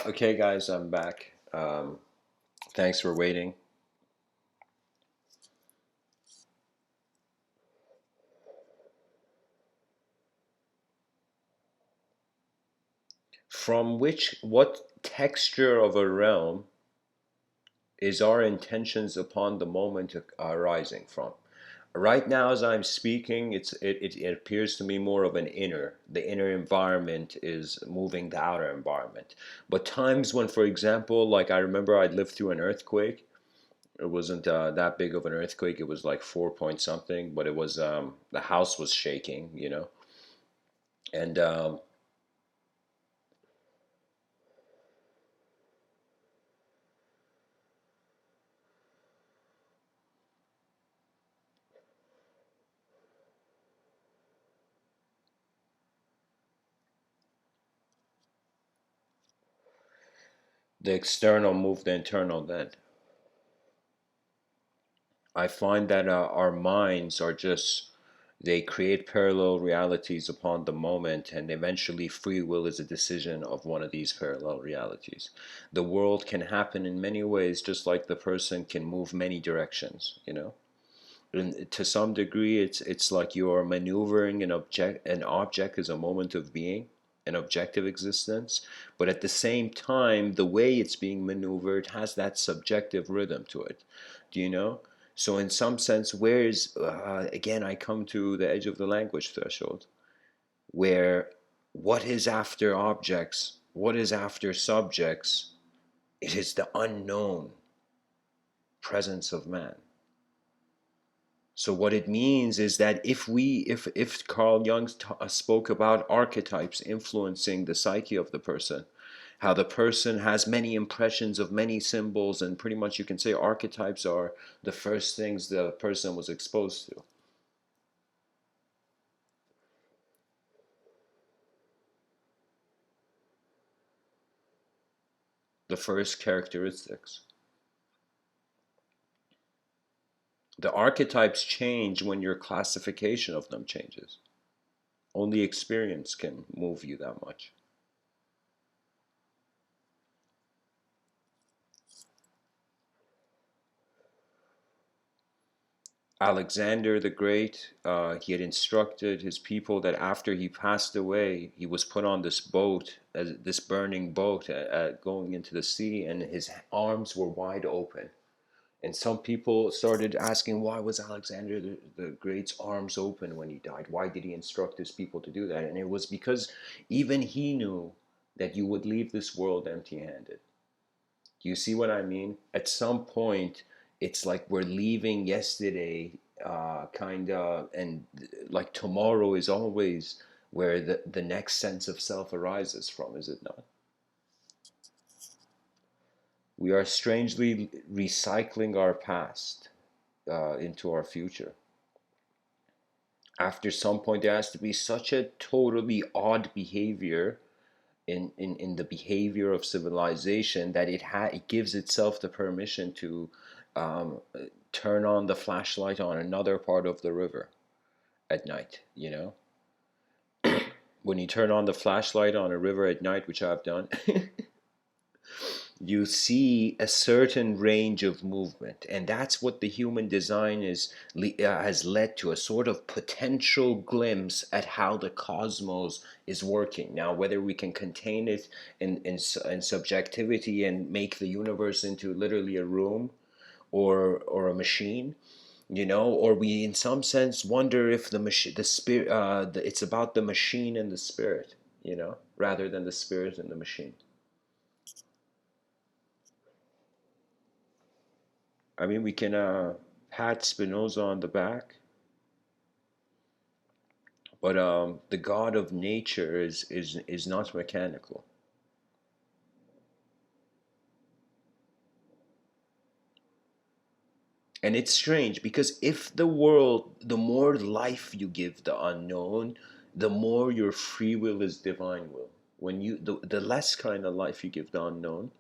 Okay, guys, I'm back. Thanks for waiting. From what texture of a realm is our intentions upon the moment arising from? Right now, as I'm speaking, it appears to me more of an inner. The inner environment is moving the outer environment. But times when, for example, like I remember I'd lived through an earthquake. It wasn't that big of an earthquake. It was like 4 point something, but it was the house was shaking, and the external moved the internal. Then I find that our minds are just, they create parallel realities upon the moment, and eventually free will is a decision of one of these parallel realities. The world can happen in many ways, just like the person can move many directions. And to some degree, it's like you are maneuvering an object is a moment of being, an objective existence, but at the same time the way it's being maneuvered has that subjective rhythm to it. Do you know? So in some sense, where is again, I come to the edge of the language threshold, where what is after objects, what is after subjects, it is the unknown presence of man. So what it means is that if Carl Jung spoke about archetypes influencing the psyche of the person, how the person has many impressions of many symbols, and pretty much you can say archetypes are the first things the person was exposed to. The first characteristics. The archetypes change when your classification of them changes. Only experience can move you that much. Alexander the Great, he had instructed his people that after he passed away, he was put on this boat, this burning boat, going into the sea, and his arms were wide open. And some people started asking, why was Alexander the Great's arms open when he died? Why did he instruct his people to do that? And it was because even he knew that you would leave this world empty handed. Do you see what I mean? At some point, it's like we're leaving yesterday, kind of, and like tomorrow is always where the next sense of self arises from, is it not? We are strangely recycling our past into our future. After some point, there has to be such a totally odd behavior in the behavior of civilization that it gives itself the permission to um, turn on the flashlight on another part of the river at night. When you turn on the flashlight on a river at night, which I've done, you see a certain range of movement, and that's what the human design has led to, a sort of potential glimpse at how the cosmos is working. Now, whether we can contain it in subjectivity and make the universe into literally a room, or a machine, or we in some sense wonder if the machine, the spirit, it's about the machine and the spirit, rather than the spirit and the machine. I mean, we can pat Spinoza on the back, but the God of nature is not mechanical. And it's strange because if the world, the more life you give the unknown, the more your free will is divine will. When the less kind of life you give the unknown,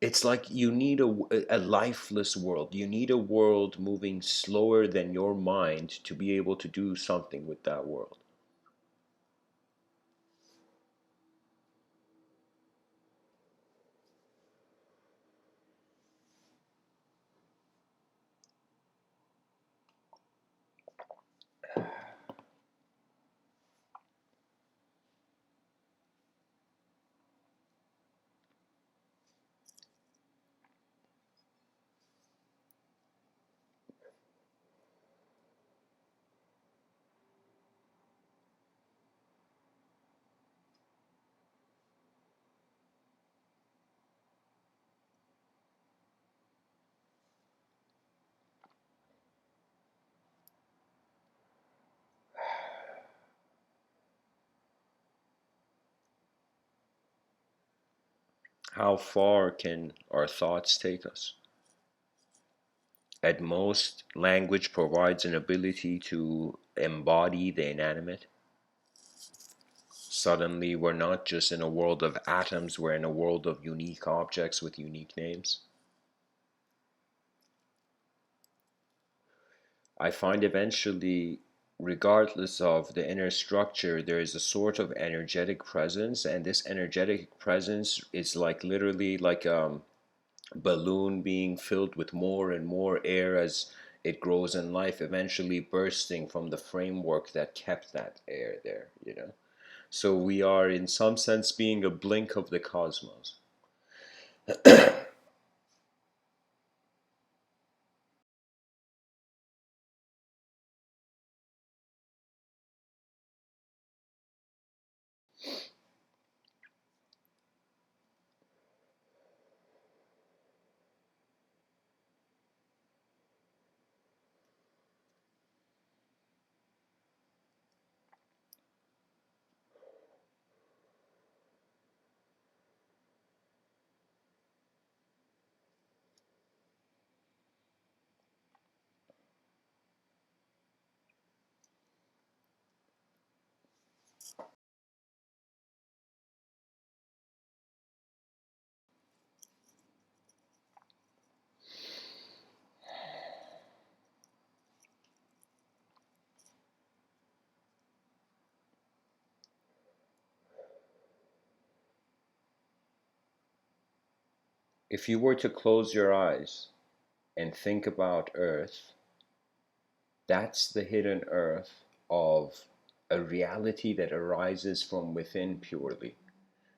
it's like you need a lifeless world. You need a world moving slower than your mind to be able to do something with that world. How far can our thoughts take us? At most, language provides an ability to embody the inanimate. Suddenly, we're not just in a world of atoms, we're in a world of unique objects with unique names. I find eventually, regardless of the inner structure, there is a sort of energetic presence, and this energetic presence is like literally like a balloon being filled with more and more air as it grows in life, eventually bursting from the framework that kept that air there, you know? So we are, in some sense, being a blink of the cosmos. If you were to close your eyes and think about Earth, that's the hidden Earth of a reality that arises from within purely.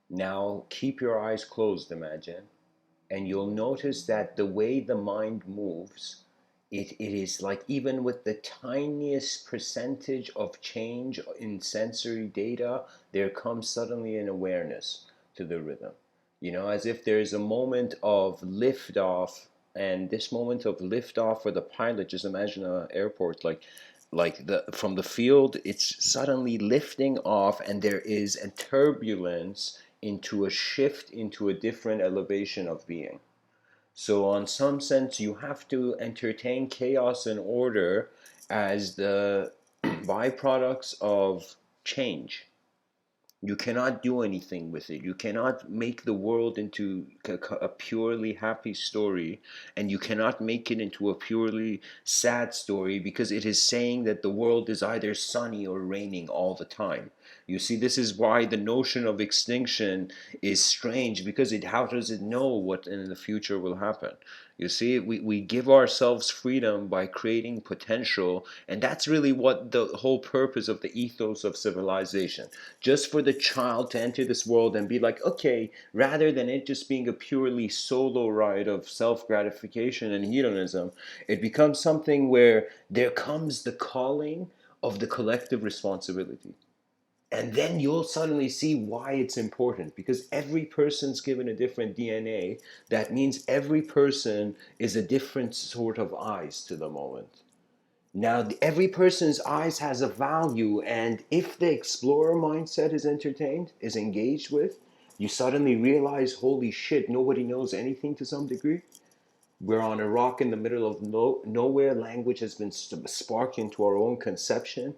Now, keep your eyes closed, imagine, and you'll notice that the way the mind moves, it is like even with the tiniest percentage of change in sensory data, there comes suddenly an awareness to the rhythm. You know, as if there's a moment of liftoff, and this moment of liftoff for the pilot, just imagine an airport like the from the field, it's suddenly lifting off, and there is a turbulence into a shift into a different elevation of being. So, on some sense, you have to entertain chaos and order as the byproducts of change. You cannot do anything with it. You cannot make the world into a purely happy story, and you cannot make it into a purely sad story because it is saying that the world is either sunny or raining all the time. You see, this is why the notion of extinction is strange, because how does it know what in the future will happen? You see, we give ourselves freedom by creating potential, and that's really what the whole purpose of the ethos of civilization. Just for the child to enter this world and be like, okay, rather than it just being a purely solo ride of self gratification and hedonism, it becomes something where there comes the calling of the collective responsibility. And then you'll suddenly see why it's important, because every person's given a different DNA. That means every person is a different sort of eyes to the moment. Now, every person's eyes has a value, and if the explorer mindset is entertained, is engaged with, you suddenly realize, holy shit, nobody knows anything to some degree. We're on a rock in the middle of nowhere. Language has been sparked into our own conception.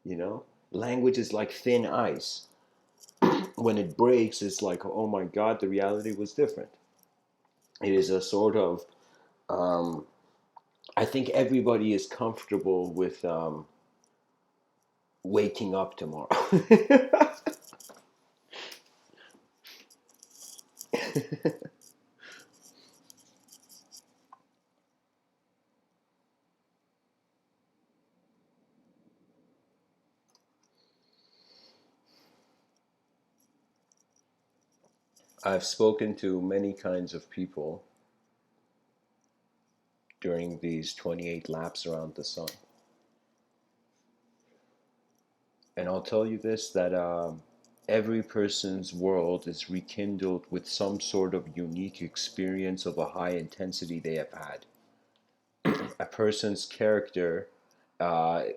You know, language is like thin ice. When it breaks, it's like, oh my god, the reality was different. It is a sort of, um, I think everybody is comfortable with waking up tomorrow. I've spoken to many kinds of people during these 28 laps around the sun. And I'll tell you this, that every person's world is rekindled with some sort of unique experience of a high intensity they have had. A person's character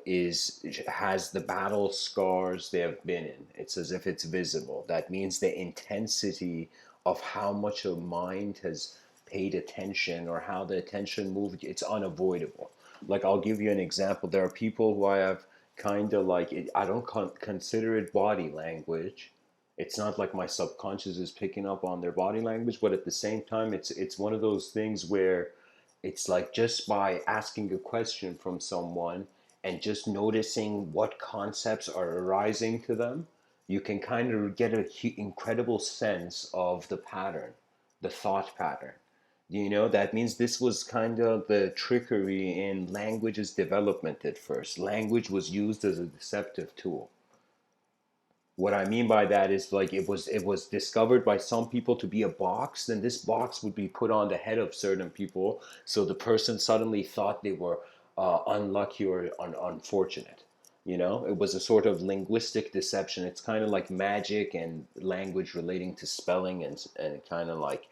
is has the battle scars they have been in. It's as if it's visible. That means the intensity of how much a mind has paid attention or how the attention moved. It's unavoidable. Like, I'll give you an example. There are people who I have kind of like it, I don't consider it body language. It's not like my subconscious is picking up on their body language, but at the same time, it's one of those things where it's like just by asking a question from someone and just noticing what concepts are arising to them, you can kind of get an incredible sense of the pattern, the thought pattern. You know, that means this was kind of the trickery in language's development at first. Language was used as a deceptive tool. What I mean by that is, like, it was discovered by some people to be a box, then this box would be put on the head of certain people, so the person suddenly thought they were unlucky or unfortunate. You know, it was a sort of linguistic deception. It's kind of like magic and language relating to spelling, and kind of like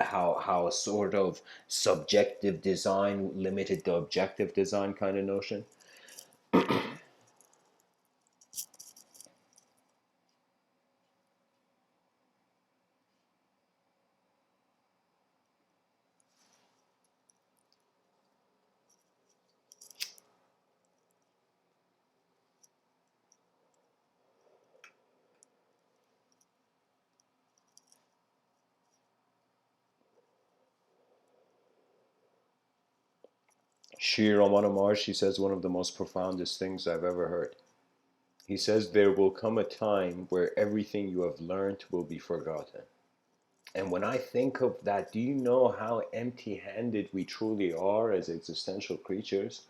how a sort of subjective design limited the objective design kind of notion. Shri Ramana Maharshi says one of the most profoundest things I've ever heard. He says there will come a time where everything you have learned will be forgotten. And when I think of that, do you know how empty handed we truly are as existential creatures?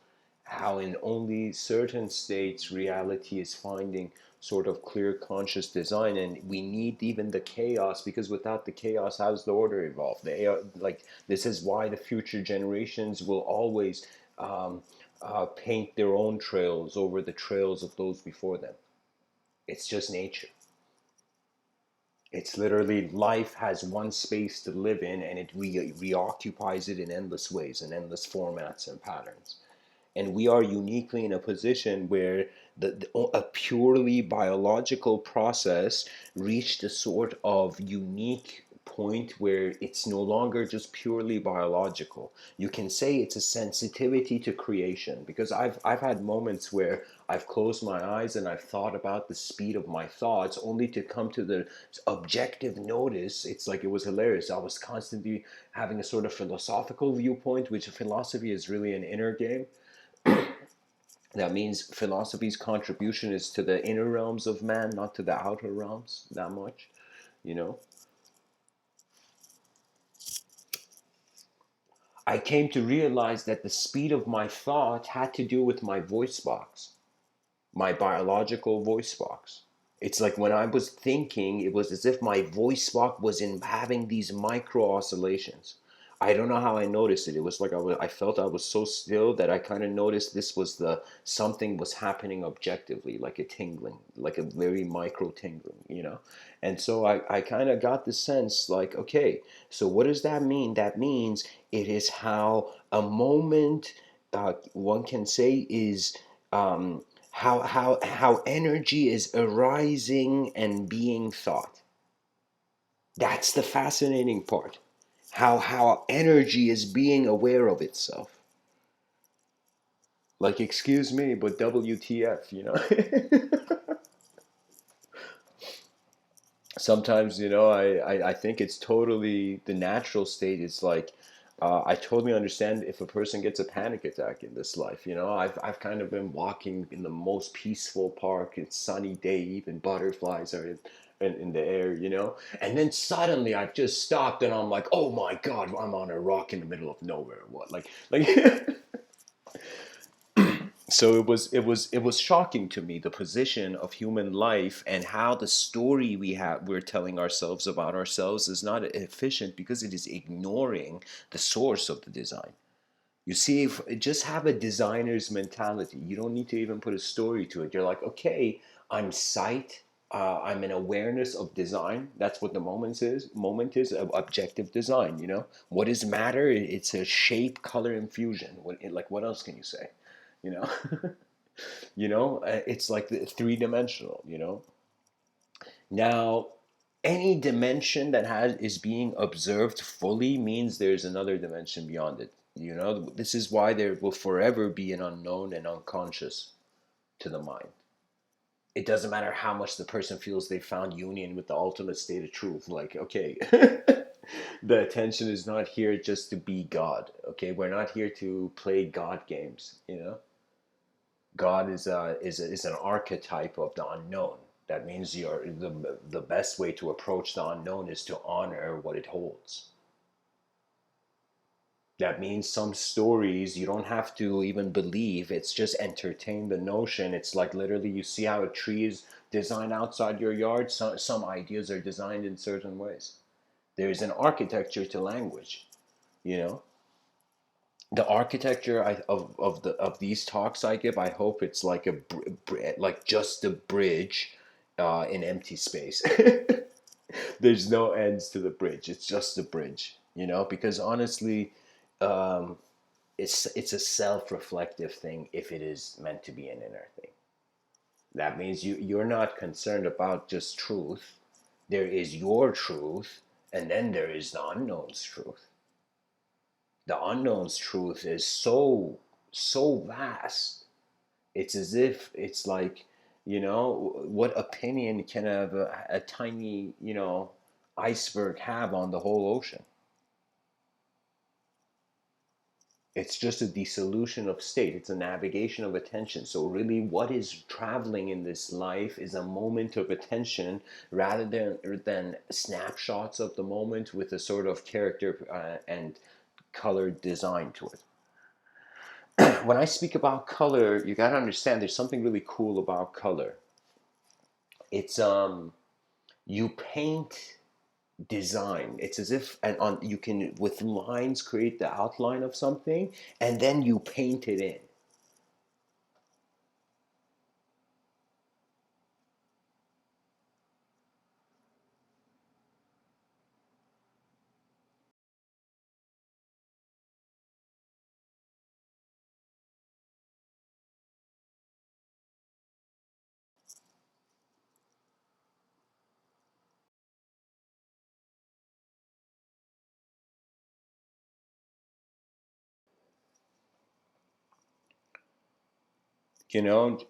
How in only certain states reality is finding sort of clear conscious design, and we need even the chaos, because without the chaos, how's the order evolve? Like, this is why the future generations will always paint their own trails over the trails of those before them. It's just nature. It's literally life has one space to live in, and it reoccupies it in endless ways, in endless formats and patterns. And we are uniquely in a position where a purely biological process reached a sort of unique point where it's no longer just purely biological. You can say it's a sensitivity to creation, because I've had moments where I've closed my eyes and I've thought about the speed of my thoughts, only to come to the objective notice. It's like, it was hilarious. I was constantly having a sort of philosophical viewpoint, which philosophy is really an inner game. That means philosophy's contribution is to the inner realms of man, not to the outer realms that much, you know. I came to realize that the speed of my thought had to do with my voice box, my biological voice box. It's like when I was thinking, it was as if my voice box was in having these micro oscillations. I don't know how I noticed it. It was like I felt I was so still that I kind of noticed this was the something was happening objectively, like a tingling, like a very micro tingling, you know? And so I kind of got the sense like, okay, so what does that mean? That means it is how a moment, one can say, is how energy is arising and being thought. That's the fascinating part. How energy is being aware of itself. Like, excuse me, but WTF, you know? Sometimes, you know, I think it's totally the natural state. It's like, I totally understand if a person gets a panic attack in this life. You know, I've kind of been walking in the most peaceful park. It's sunny day, even butterflies are in the air, you know. And then suddenly I've just stopped and I'm like, oh my God, I'm on a rock in the middle of nowhere. What, like so it was shocking to me, the position of human life and how the story we're telling ourselves about ourselves is not efficient, because it is ignoring the source of the design. You see, if just have a designer's mentality, you don't need to even put a story to it. You're like, okay, I'm sight, I'm an awareness of design. That's what the moment is objective design. You know, what is matter? It's a shape color infusion. What else can you say, you know? It's like the three-dimensional, you know. Now, Any dimension that is being observed fully means there's another dimension beyond it. This is why there will forever be an unknown and unconscious to the mind. It doesn't matter how much the person feels they found union with the ultimate state of truth. Like, okay, the attention is not here just to be God. Okay, we're not here to play God games. God is an archetype of the unknown. That means the best way to approach the unknown is to honor what it holds. That means some stories you don't have to even believe. It's just entertain the notion. It's like literally you see how a tree is designed outside your yard. Some ideas are designed in certain ways. There's an architecture to language. You know, the architecture of these talks I give. I hope it's like like just a bridge in empty space. There's no ends to the bridge. It's just a bridge. Because honestly. Um, it's a self-reflective thing if it is meant to be an inner thing. That means you're not concerned about just truth. There is your truth, and then there is the unknown's truth. The unknown's truth is so vast. It's as if it's like, what opinion can a tiny, iceberg have on the whole ocean? It's just a dissolution of state. It's a navigation of attention. So really what is traveling in this life is a moment of attention rather than snapshots of the moment with a sort of character and color design to it. When I speak about color, you got to understand there's something really cool about color. It's you paint design. It's as if and on you can with lines create the outline of something and then you paint it in.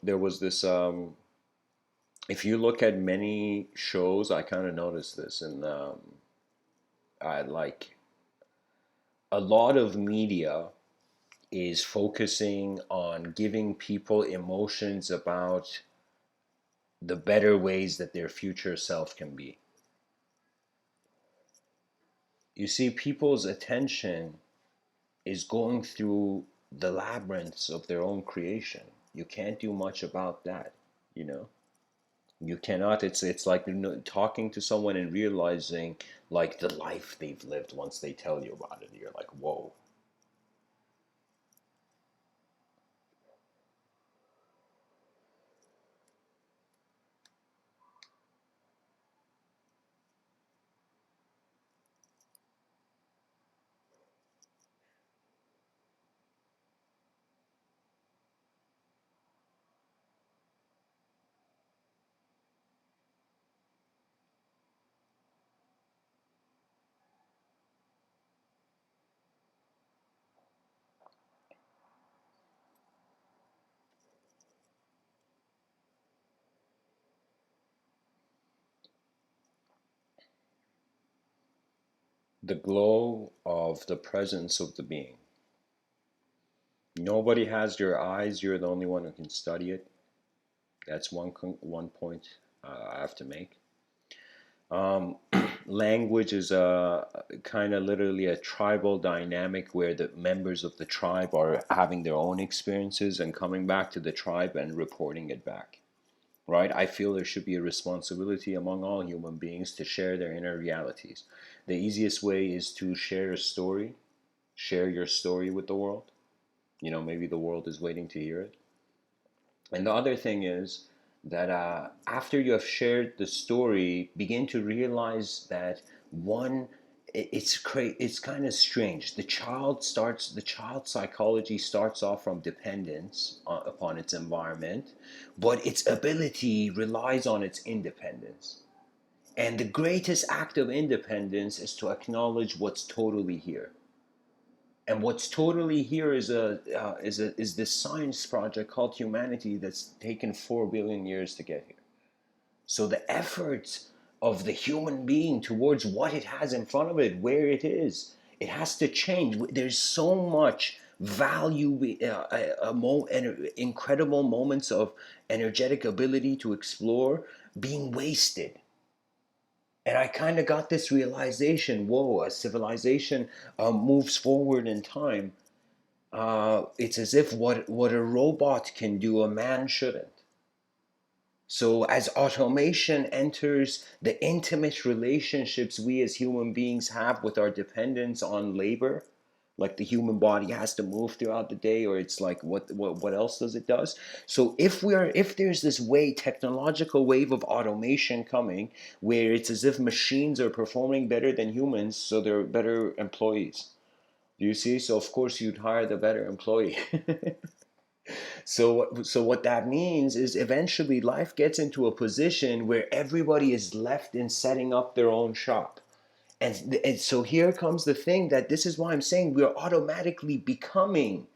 There was this if you look at many shows, I kind of noticed this, and I like a lot of media is focusing on giving people emotions about the better ways that their future self can be. You see, people's attention is going through the labyrinths of their own creation. You can't do much about that, you know. You cannot. It's like talking to someone and realizing like the life they've lived once they tell you about it. You're like, whoa. The glow of the presence of the being. Nobody has your eyes. You're the only one who can study it. That's one point I have to make. Um, Language is a kind of literally a tribal dynamic where the members of the tribe are having their own experiences and coming back to the tribe and reporting it back. Right? I feel there should be a responsibility among all human beings to share their inner realities. The easiest way is to share a story, share your story with the world. Maybe the world is waiting to hear it. And the other thing is that after you have shared the story, begin to realize that one, it's kind of strange. The child psychology starts off from dependence upon its environment, but its ability relies on its independence. And the greatest act of independence is to acknowledge what's totally here. And what's totally here is this science project called humanity that's taken 4 billion years to get here. So the efforts of the human being towards what it has in front of it, where it has to change. There's so much value, incredible moments of energetic ability to explore being wasted. And I kind of got this realization, whoa, as civilization moves forward in time, it's as if what a robot can do, a man shouldn't. So as automation enters the intimate relationships we as human beings have with our dependence on labor, like the human body has to move throughout the day, or it's like what else does it does. So if there's this technological wave of automation coming, where it's as if machines are performing better than humans, so they're better employees. Do you see? So of course you'd hire the better employee. So what that means is eventually life gets into a position where everybody is left in setting up their own shop. And so here comes the thing, that this is why I'm saying we're automatically becoming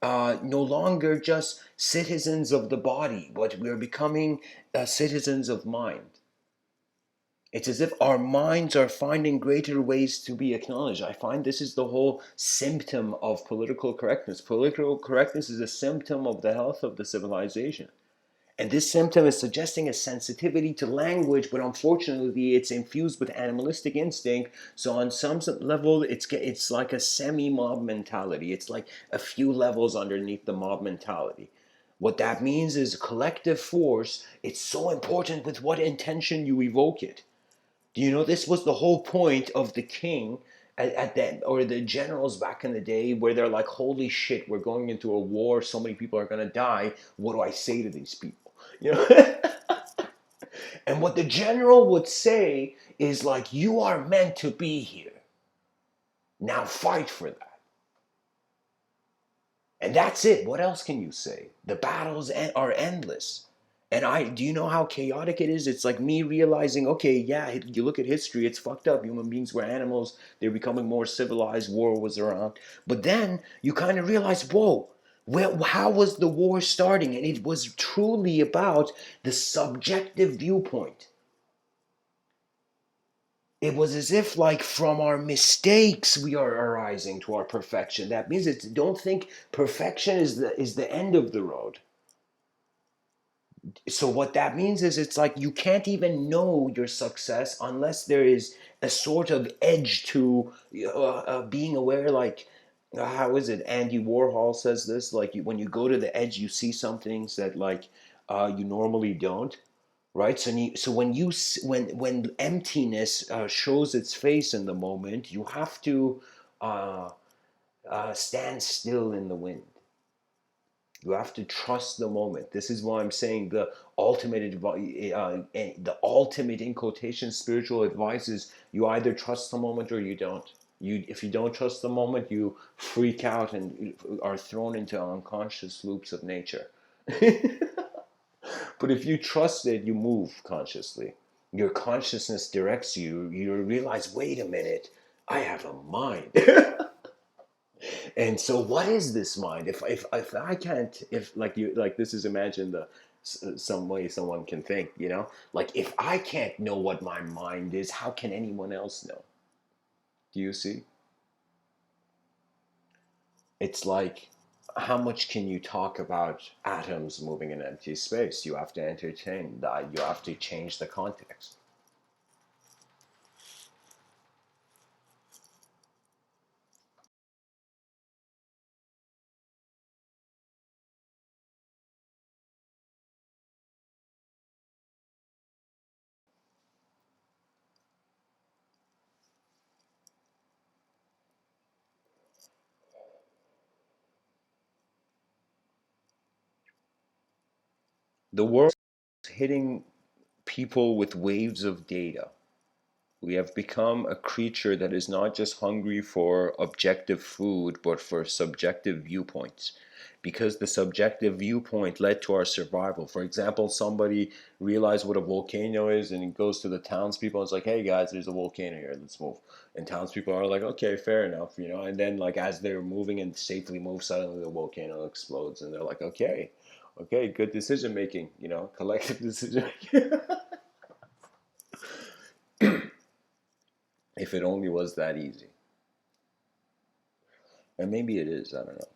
no longer just citizens of the body, but we're becoming citizens of mind. It's as if our minds are finding greater ways to be acknowledged. I find this is the whole symptom of political correctness. Political correctness is a symptom of the health of the civilization. And this symptom is suggesting a sensitivity to language, but unfortunately it's infused with animalistic instinct. So on some level, it's like a semi-mob mentality. It's like a few levels underneath the mob mentality. What that means is collective force. It's so important with what intention you evoke it. Do you know this was the whole point of the king at that, or the generals back in the day, where they're like, holy shit, we're going into a war, so many people are going to die, what do I say to these people, you know? And what the general would say is like, you are meant to be here, now fight for that. And that's it. What else can you say? The battles are endless. And do you know how chaotic it is? It's like me realizing, okay, yeah, you look at history, it's fucked up. Human beings were animals. They're becoming more civilized. War was around. But then you kind of realize, whoa, well, how was the war starting? And it was truly about the subjective viewpoint. It was as if, like, from our mistakes we are arising to our perfection. That means don't think perfection is the end of the road. So what that means is, it's like you can't even know your success unless there is a sort of edge to being aware. Like, how is it, Andy Warhol says this, like, when you go to the edge, you see some things that, like, you normally don't, right? So when emptiness shows its face in the moment, you have to uh, stand still in the wind. You have to trust the moment. This is why I'm saying the ultimate, in quotation, spiritual advice is, you either trust the moment or you don't. If you don't trust the moment, you freak out and are thrown into unconscious loops of nature. But if you trust it, you move consciously. Your consciousness directs you. You realize, wait a minute, I have a mind. And so what is this mind? If I can't, if, like, you, like, this is, imagine some way someone can think, like, if I can't know what my mind is, how can anyone else know? Do you see? It's like, how much can you talk about atoms moving in empty space? You have to entertain that. You have to change the context. The world is hitting people with waves of data, We have become a creature that is not just hungry for objective food, but for subjective viewpoints. Because the subjective viewpoint led to our survival. For example, somebody realized what a volcano is and he goes to the townspeople and it's like, hey guys, there's a volcano here, let's move. And townspeople are like, okay, fair enough, you know. And then, like, as they're moving and safely move, suddenly the volcano explodes and they're like, okay, okay, good decision making, you know, collective decision making. If it only was that easy. And maybe it is, I don't know.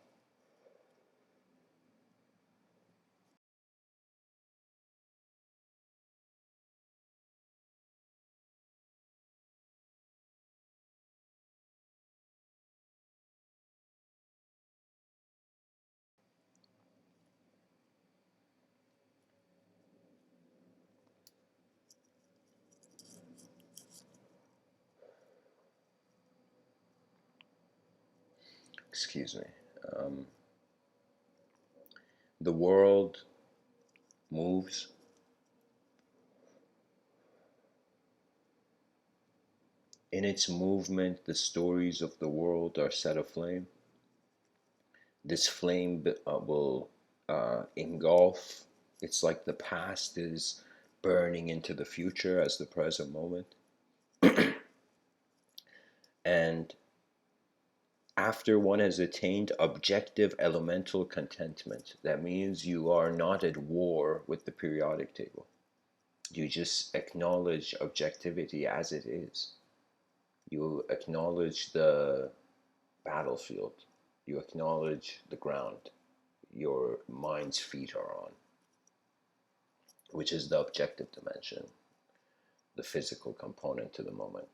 Excuse me. Um, the world moves. In its movement, the stories of the world are set aflame. This flame will engulf. It's like the past is burning into the future as the present moment. And after one has attained objective elemental contentment, that means you are not at war with the periodic table. You just acknowledge objectivity as it is. You acknowledge the battlefield. You acknowledge the ground your mind's feet are on, which is the objective dimension, the physical component to the moment.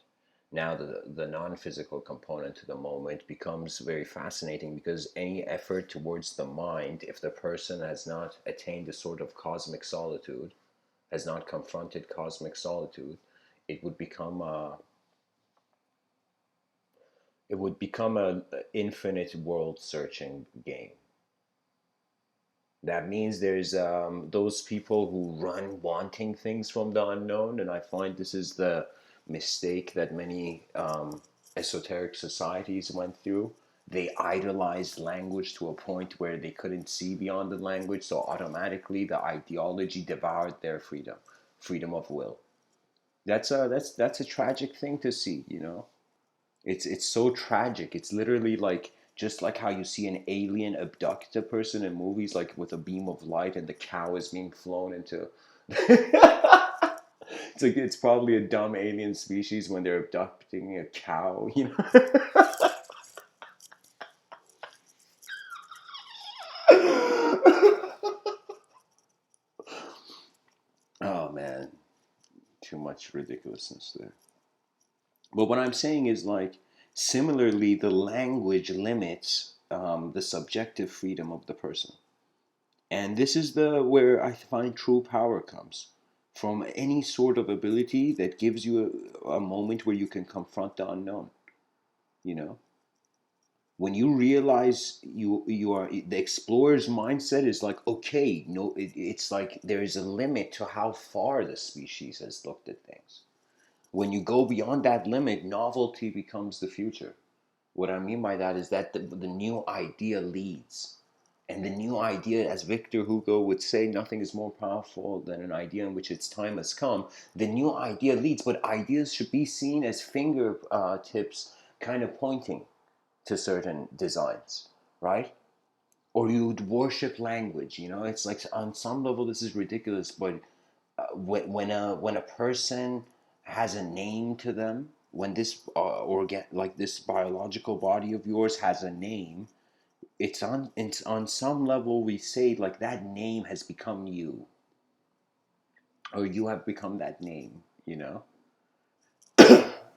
Now, the non physical component to the moment becomes very fascinating because any effort towards the mind, if the person has not attained a sort of cosmic solitude, has not confronted cosmic solitude, it would become a infinite world searching game. That means there's those people who run wanting things from the unknown, and I find this is the mistake that many esoteric societies went through. They idolized language to a point where they couldn't see beyond the language, so automatically the ideology devoured their freedom, freedom of will. That's a tragic thing to see, you know. It's so tragic. It's literally like just like how you see an alien abduct a person in movies, like with a beam of light, and the cow is being flown into. It's like it's probably a dumb alien species when they're abducting a cow, you know. Oh man, too much ridiculousness there. But what I'm saying is like similarly, the language limits the subjective freedom of the person. And this is the where I find true power comes from any sort of ability that gives you a moment where you can confront the unknown. You know, when you realize you are the explorer's mindset is like okay, no, it's like there is a limit to how far the species has looked at things. When you go beyond that limit, novelty becomes the future. What I mean by that is that the new idea leads. And the new idea, as Victor Hugo would say, nothing is more powerful than an idea in which its time has come. The new idea leads, but ideas should be seen as finger tips kind of pointing to certain designs, right? Or you would worship language, you know? It's like on some level this is ridiculous, but when a person has a name to them, when this like this biological body of yours has a name, it's on some level we say like that name has become you, or you have become that name. You know,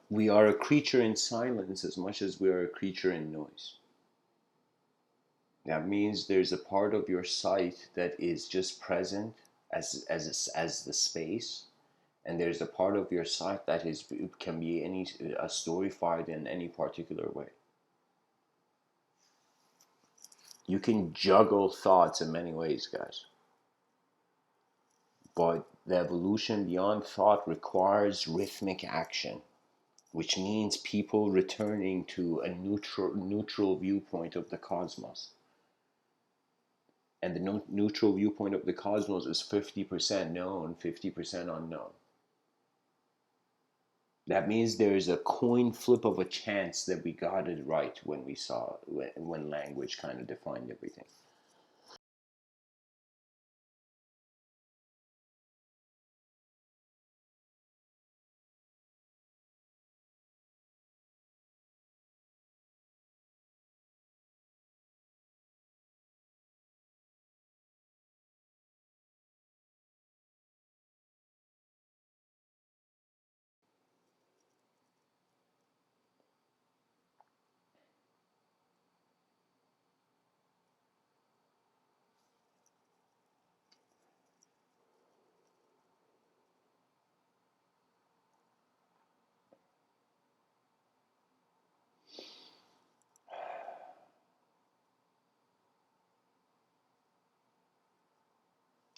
we are a creature in silence as much as we are a creature in noise. That means there's a part of your sight that is just present as the space, and there's a part of your sight that is can be any a storyfied in any particular way. You can juggle thoughts in many ways, guys, but the evolution beyond thought requires rhythmic action. which means people returning to a neutral viewpoint of the cosmos. And the neutral viewpoint of the cosmos is 50% known, 50% unknown. That means there's a coin flip of a chance that we got it right when we saw when language kind of defined everything.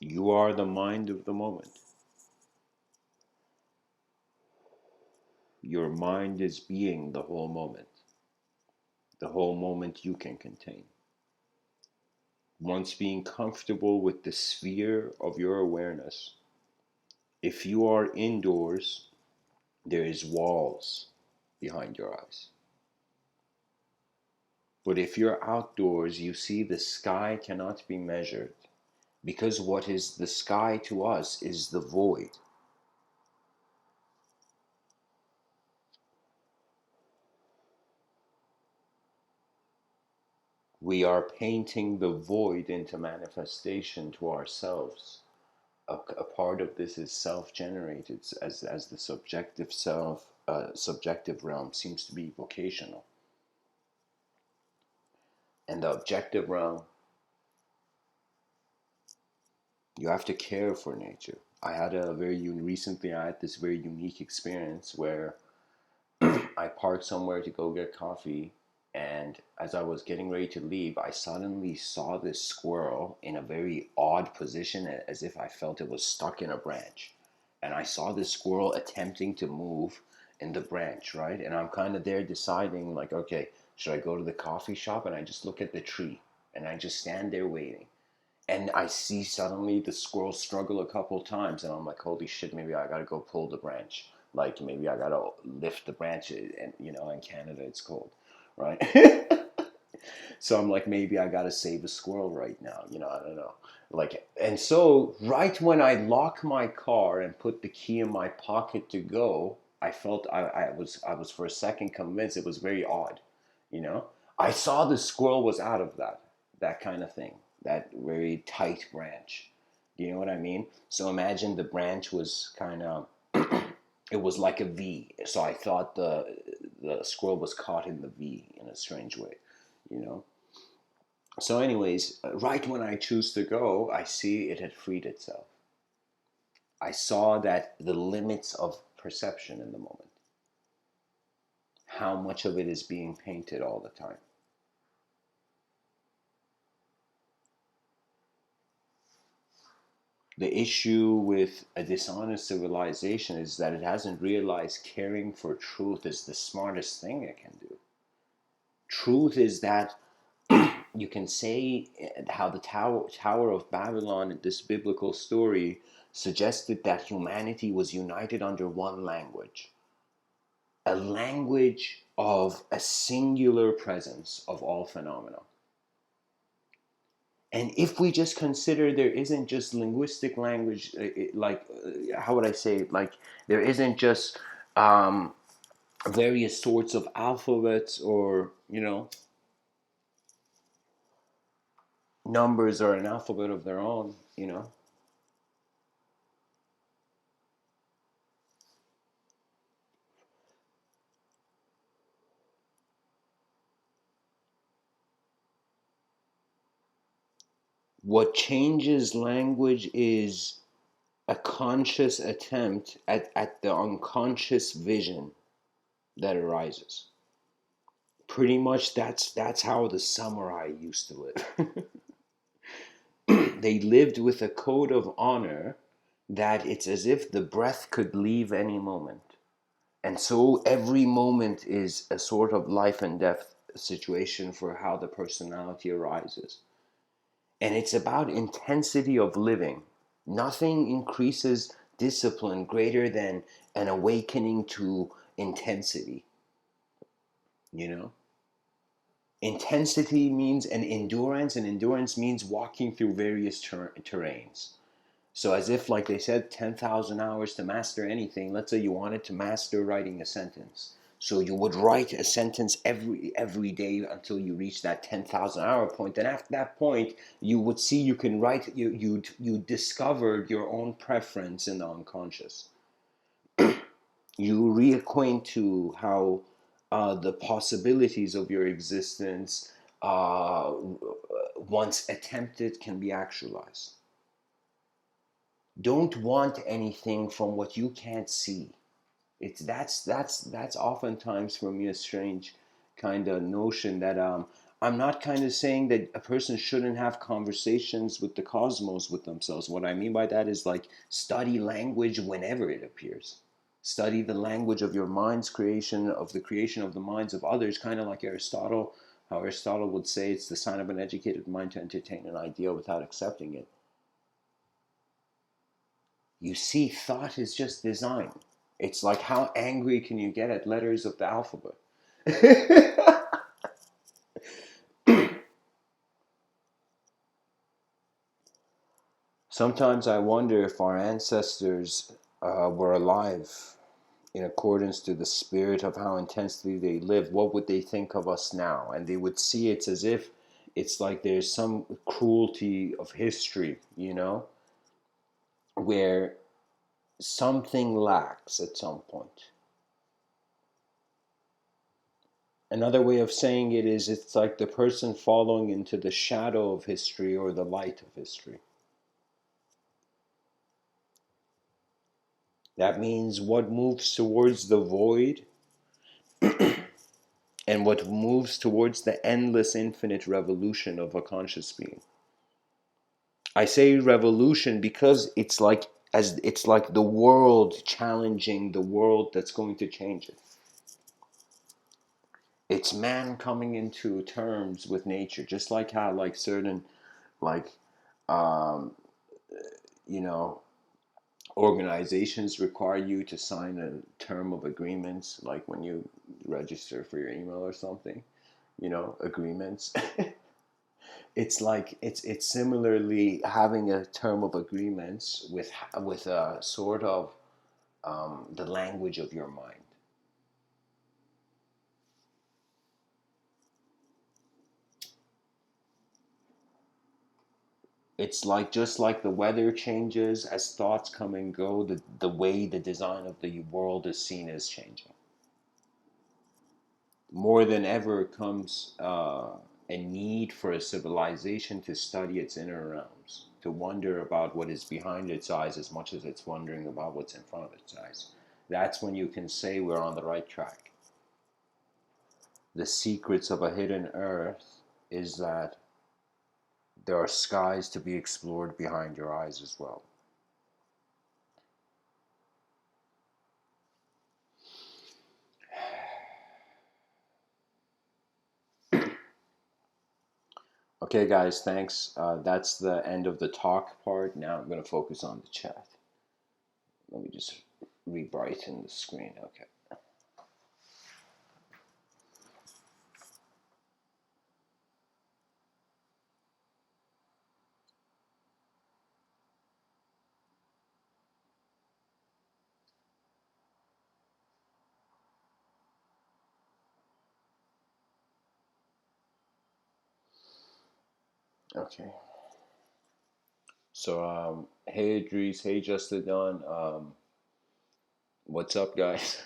You are the mind of the moment. Your mind is being the whole moment you can contain. Once being comfortable with the sphere of your awareness, if you are indoors, there is walls behind your eyes. But if you're outdoors, you see the sky cannot be measured, because what is the sky to us is the void. We are painting the void into manifestation to ourselves. A part of this is self-generated, as the subjective subjective realm seems to be vocational, and the objective realm, you have to care for nature. Recently I had this very unique experience where I parked somewhere to go get coffee, and as I was getting ready to leave, I suddenly saw this squirrel in a very odd position, as if I felt it was stuck in a branch. And I saw this squirrel attempting to move in the branch, right? And I'm kind of there deciding, like, okay, should I go to the coffee shop? And I just look at the tree and I just stand there waiting. And I see suddenly the squirrel struggle a couple times, and I'm like, holy shit, maybe I gotta go pull the branch. Like, maybe I gotta lift the branch, and in Canada it's cold, right? So I'm like, maybe I gotta save a squirrel right now, I don't know. Like, and so right when I lock my car and put the key in my pocket to go, I felt I was for a second convinced it was very odd, you know. I saw the squirrel was out of that kind of thing, that very tight branch. Do you know what I mean? So imagine the branch was kind of it was like a V. So I thought the squirrel was caught in the V in a strange way, you know. So, anyways, right when I choose to go, I see it had freed itself. I saw that the limits of perception in the moment, how much of it is being painted all the time. The issue with a dishonest civilization is that it hasn't realized caring for truth is the smartest thing it can do. Truth is that you can say how the Tower of Babylon in this biblical story suggested that humanity was united under one language, a language of a singular presence of all phenomena. And if we just consider there isn't just linguistic language, how would I say it? Like, there isn't just um, various sorts of alphabets, or, numbers are an alphabet of their own. What changes language is a conscious attempt at the unconscious vision that arises. Pretty much that's how the samurai used to live. They lived with a code of honor that it's as if the breath could leave any moment. And so every moment is a sort of life and death situation for how the personality arises. And it's about intensity of living. Nothing increases discipline greater than an awakening to intensity, you know? Intensity means an endurance, and endurance means walking through various terrains. So, as if, like they said, 10,000 hours to master anything. Let's say you wanted to master writing a sentence. So you would write a sentence every day until you reach that 10,000 hour point. And after that point, you would see you can write. You discovered your own preference in the unconscious. You reacquaint to how the possibilities of your existence, once attempted, can be actualized. Don't want anything from what you can't see. It's that's oftentimes for me a strange kind of notion that I'm not kind of saying that a person shouldn't have conversations with the cosmos with themselves. What I mean by that is like study language whenever it appears. Study the language of your mind's creation, of the creation of the minds of others, kind of like Aristotle, how Aristotle would say it's the sign of an educated mind to entertain an idea without accepting it. You see, thought is just design. It's like, how angry can you get at letters of the alphabet? Sometimes I wonder if our ancestors were alive in accordance to the spirit of how intensely they lived, what would they think of us now? And they would see it as if it's like there's some cruelty of history, where something lacks at some point. Another way of saying it is it's like the person following into the shadow of history or the light of history. That means what moves towards the void and what moves towards the endless infinite revolution of a conscious being. I say revolution because it's like the world challenging the world that's going to change it. It's man coming into terms with nature, just like how like certain like um, you know organizations require you to sign a term of agreements, like when you register for your email or something, agreements. It's like it's similarly having a term of agreements with a sort of the language of your mind. It's like, just like the weather changes as thoughts come and go, the way the design of the world is seen is changing. More than ever comes a need for a civilization to study its inner realms, to wonder about what is behind its eyes as much as it's wondering about what's in front of its eyes. That's when you can say we're on the right track. The secrets of a hidden earth is that there are skies to be explored behind your eyes as well. Okay, guys, thanks. That's the end of the talk part. Now I'm going to focus on the chat. Let me just re-brighten the screen. Okay. Okay. So, hey Idris, hey Justin Don, what's up, guys?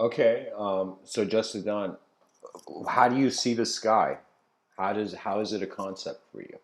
Okay, so Justin Don, how do you see the sky? How is it a concept for you?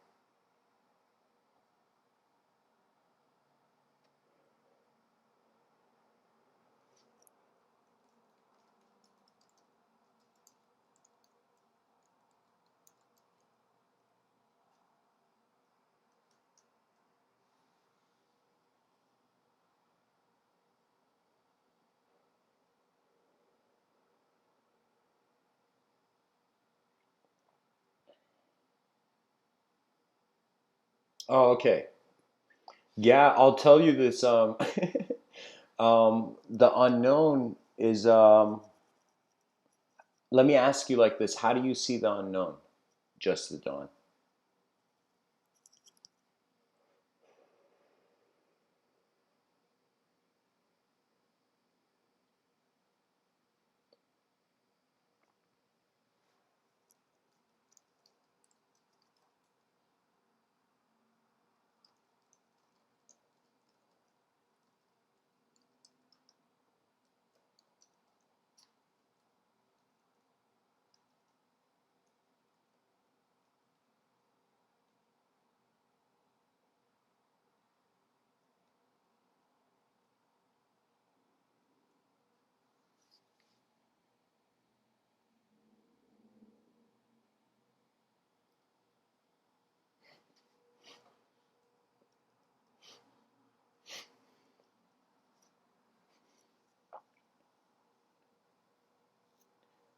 Oh, okay. Yeah, I'll tell you this. The unknown is. Let me ask you like this: how do you see the unknown, just the dawn?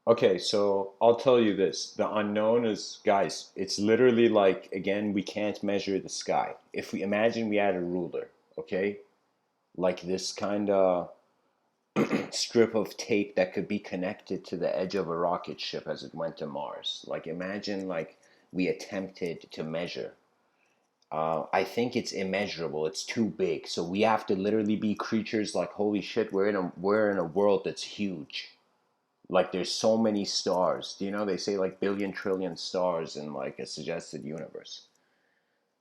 Okay, so I'll tell you this. The unknown is, guys, it's literally like, again, we can't measure the sky. If we imagine we had a ruler, okay, like this kind of strip of tape that could be connected to the edge of a rocket ship as it went to Mars. Like, imagine like we attempted to measure. I think it's immeasurable. It's too big. So we have to literally be creatures like, holy shit, we're in a world that's huge. Like there's so many stars. Do you know they say like billion trillion stars in like a suggested universe?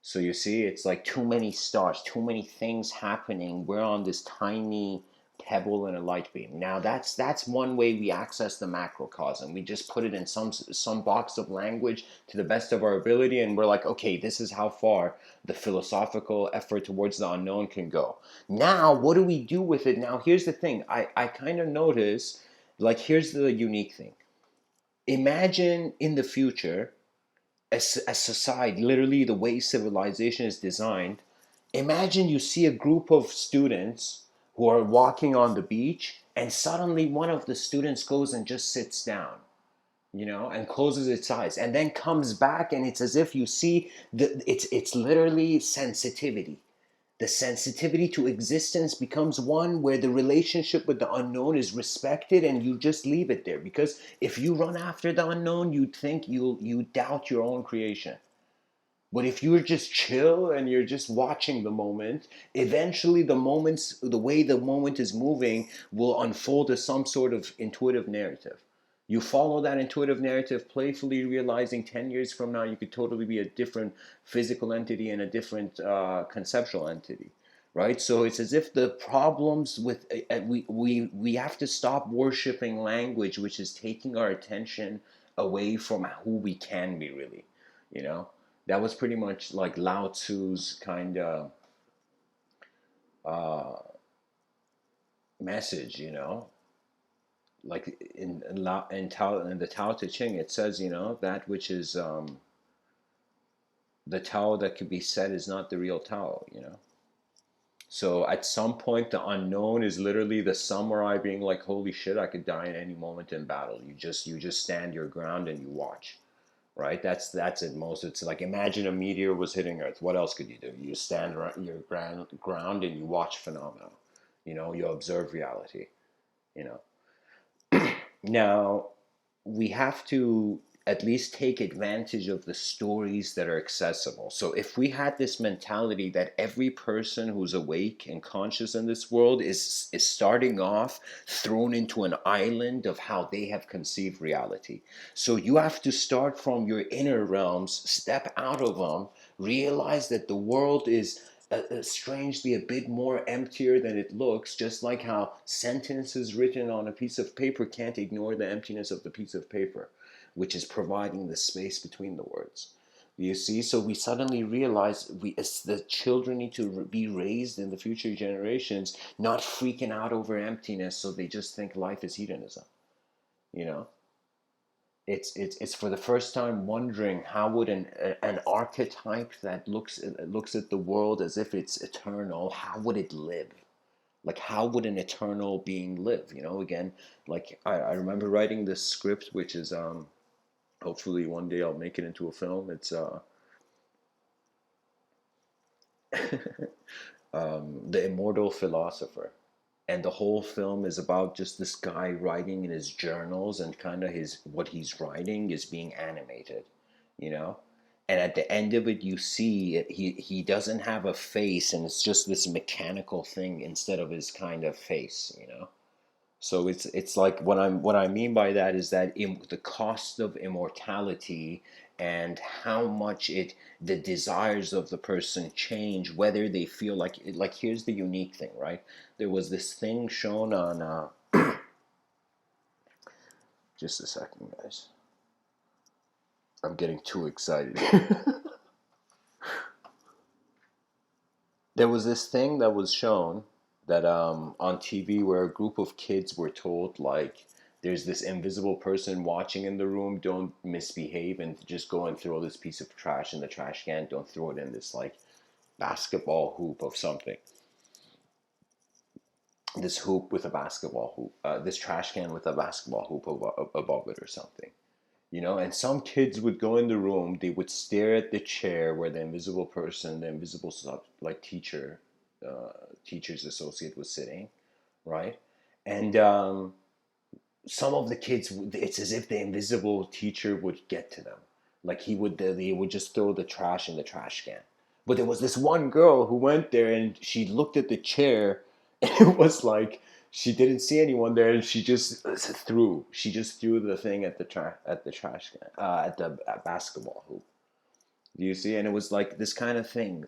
So you see, it's like too many stars, too many things happening. We're on this tiny pebble in a light beam. Now that's one way we access the macrocosm. We just put it in some box of language to the best of our ability, and we're like, okay, this is how far the philosophical effort towards the unknown can go. Now, what do we do with it? Now, here's the thing. I kind of notice, like, here's the unique thing. Imagine in the future a society, literally the way civilization is designed. Imagine you see a group of students who are walking on the beach, and suddenly one of the students goes and just sits down, and closes its eyes, and then comes back, and it's as if you see it's literally sensitivity. The sensitivity to existence becomes one where the relationship with the unknown is respected, and you just leave it there, because if you run after the unknown, you'd think you doubt your own creation. But if you're just chill and you're just watching the moment, eventually the way the moment is moving will unfold as some sort of intuitive narrative. You follow that intuitive narrative playfully, realizing 10 years from now you could totally be a different physical entity and a different conceptual entity. Right? So it's as if the problems with we have to stop worshiping language, which is taking our attention away from who we can be really. You know, that was pretty much like Lao Tzu's kind of uh, message, like in the Tao Te Ching, it says, that which is the Tao that could be said is not the real Tao. So at some point, the unknown is literally the samurai being like, "Holy shit, I could die at any moment in battle." You just stand your ground and you watch. Right? That's it. Most it's like imagine a meteor was hitting Earth. What else could you do? You stand your ground and you watch phenomena. You observe reality. You know. Now, we have to at least take advantage of the stories that are accessible. So if we had this mentality that every person who's awake and conscious in this world is starting off thrown into an island of how they have conceived reality. So you have to start from your inner realms, step out of them, realize that the world is strangely a bit more emptier than it looks, just like how sentences written on a piece of paper can't ignore the emptiness of the piece of paper, which is providing the space between the words. You see, so we suddenly realize we, as the children, need to be raised in the future generations, not freaking out over emptiness, so they just think life is hedonism. You know, it's for the first time wondering how would an archetype that looks at the world as if it's eternal, how would it live? Like, how would an eternal being live? Again, like I remember writing this script, which is hopefully one day I'll make it into a film. It's The Immortal Philosopher. And the whole film is about just this guy writing in his journals, and kind of his what he's writing is being animated, you know? And at the end of it, you see he doesn't have a face, and it's just this mechanical thing instead of his kind of face. So it's like what I mean by that is that the cost of immortality, and how much the desires of the person change, whether they feel like here's the unique thing, right? There was this thing shown on just a second, guys. I'm getting too excited. There was this thing that was shown that on TV, where a group of kids were told, like, there's this invisible person watching in the room, don't misbehave and just go and throw this piece of trash in the trash can, don't throw it in this like basketball hoop of something, this hoop with a basketball hoop, this trash can with a basketball hoop above it or something. And some kids would go in the room, they would stare at the chair where the invisible person, the invisible like teacher's associate was sitting, right? And some of the kids, it's as if the invisible teacher would get to them, like they would just throw the trash in the trash can. But there was this one girl who went there, and she looked at the chair, and it was like she didn't see anyone there, and she just threw the thing at the trash can, at the basketball hoop. Do you see? And it was like this kind of thing,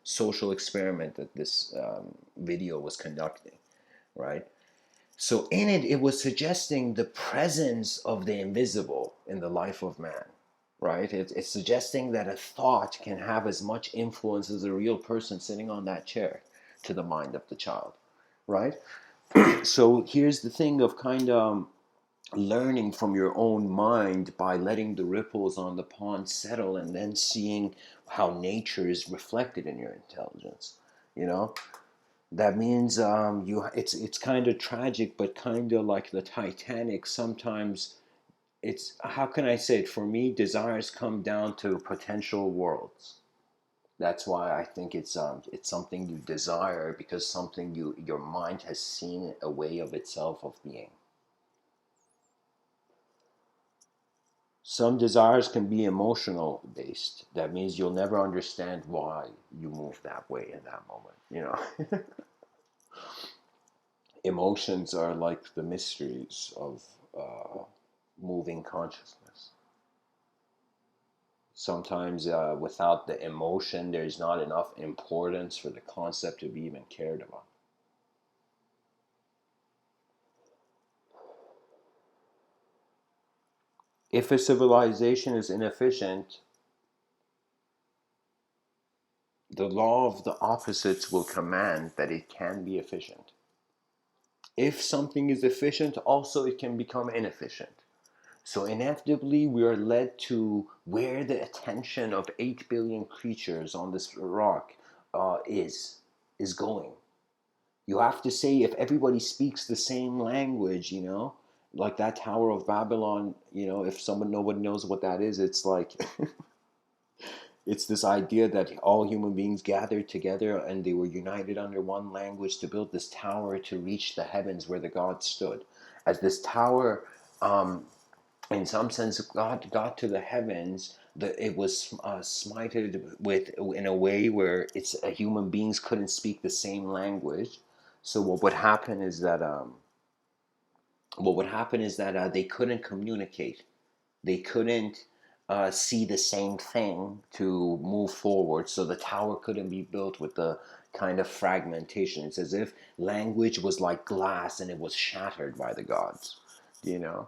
social experiment that this video was conducting, right? So in it, it was suggesting the presence of the invisible in the life of man, right? It's suggesting that a thought can have as much influence as a real person sitting on that chair to the mind of the child, right? So here's the thing of kind of learning from your own mind by letting the ripples on the pond settle, and then seeing how nature is reflected in your intelligence, you know? That means it's kind of tragic, but kind of like the Titanic. Sometimes it's, how can I say it? For me, desires come down to potential worlds. That's why I think it's something you desire, because something your mind has seen a way of itself of being. Some desires can be emotional based. That means you'll never understand why you move that way in that moment. Emotions are like the mysteries of moving consciousness. Sometimes without the emotion, there's not enough importance for the concept to be even cared about. If a civilization is inefficient, the law of the opposites will command that it can be efficient. If something is efficient, also it can become inefficient. So inevitably, we are led to where the attention of 8 billion creatures on this rock is going. You have to say, if everybody speaks the same language, like that Tower of Babylon, if nobody knows what that is, it's like it's this idea that all human beings gathered together and they were united under one language to build this tower to reach the heavens where the gods stood. As this tower, in some sense, God got to the heavens, it was smited with in a way where human beings couldn't speak the same language. So what would happen is that they couldn't communicate. They couldn't see the same thing to move forward. So the tower couldn't be built with the kind of fragmentation. It's as if language was like glass and it was shattered by the gods. Do you know?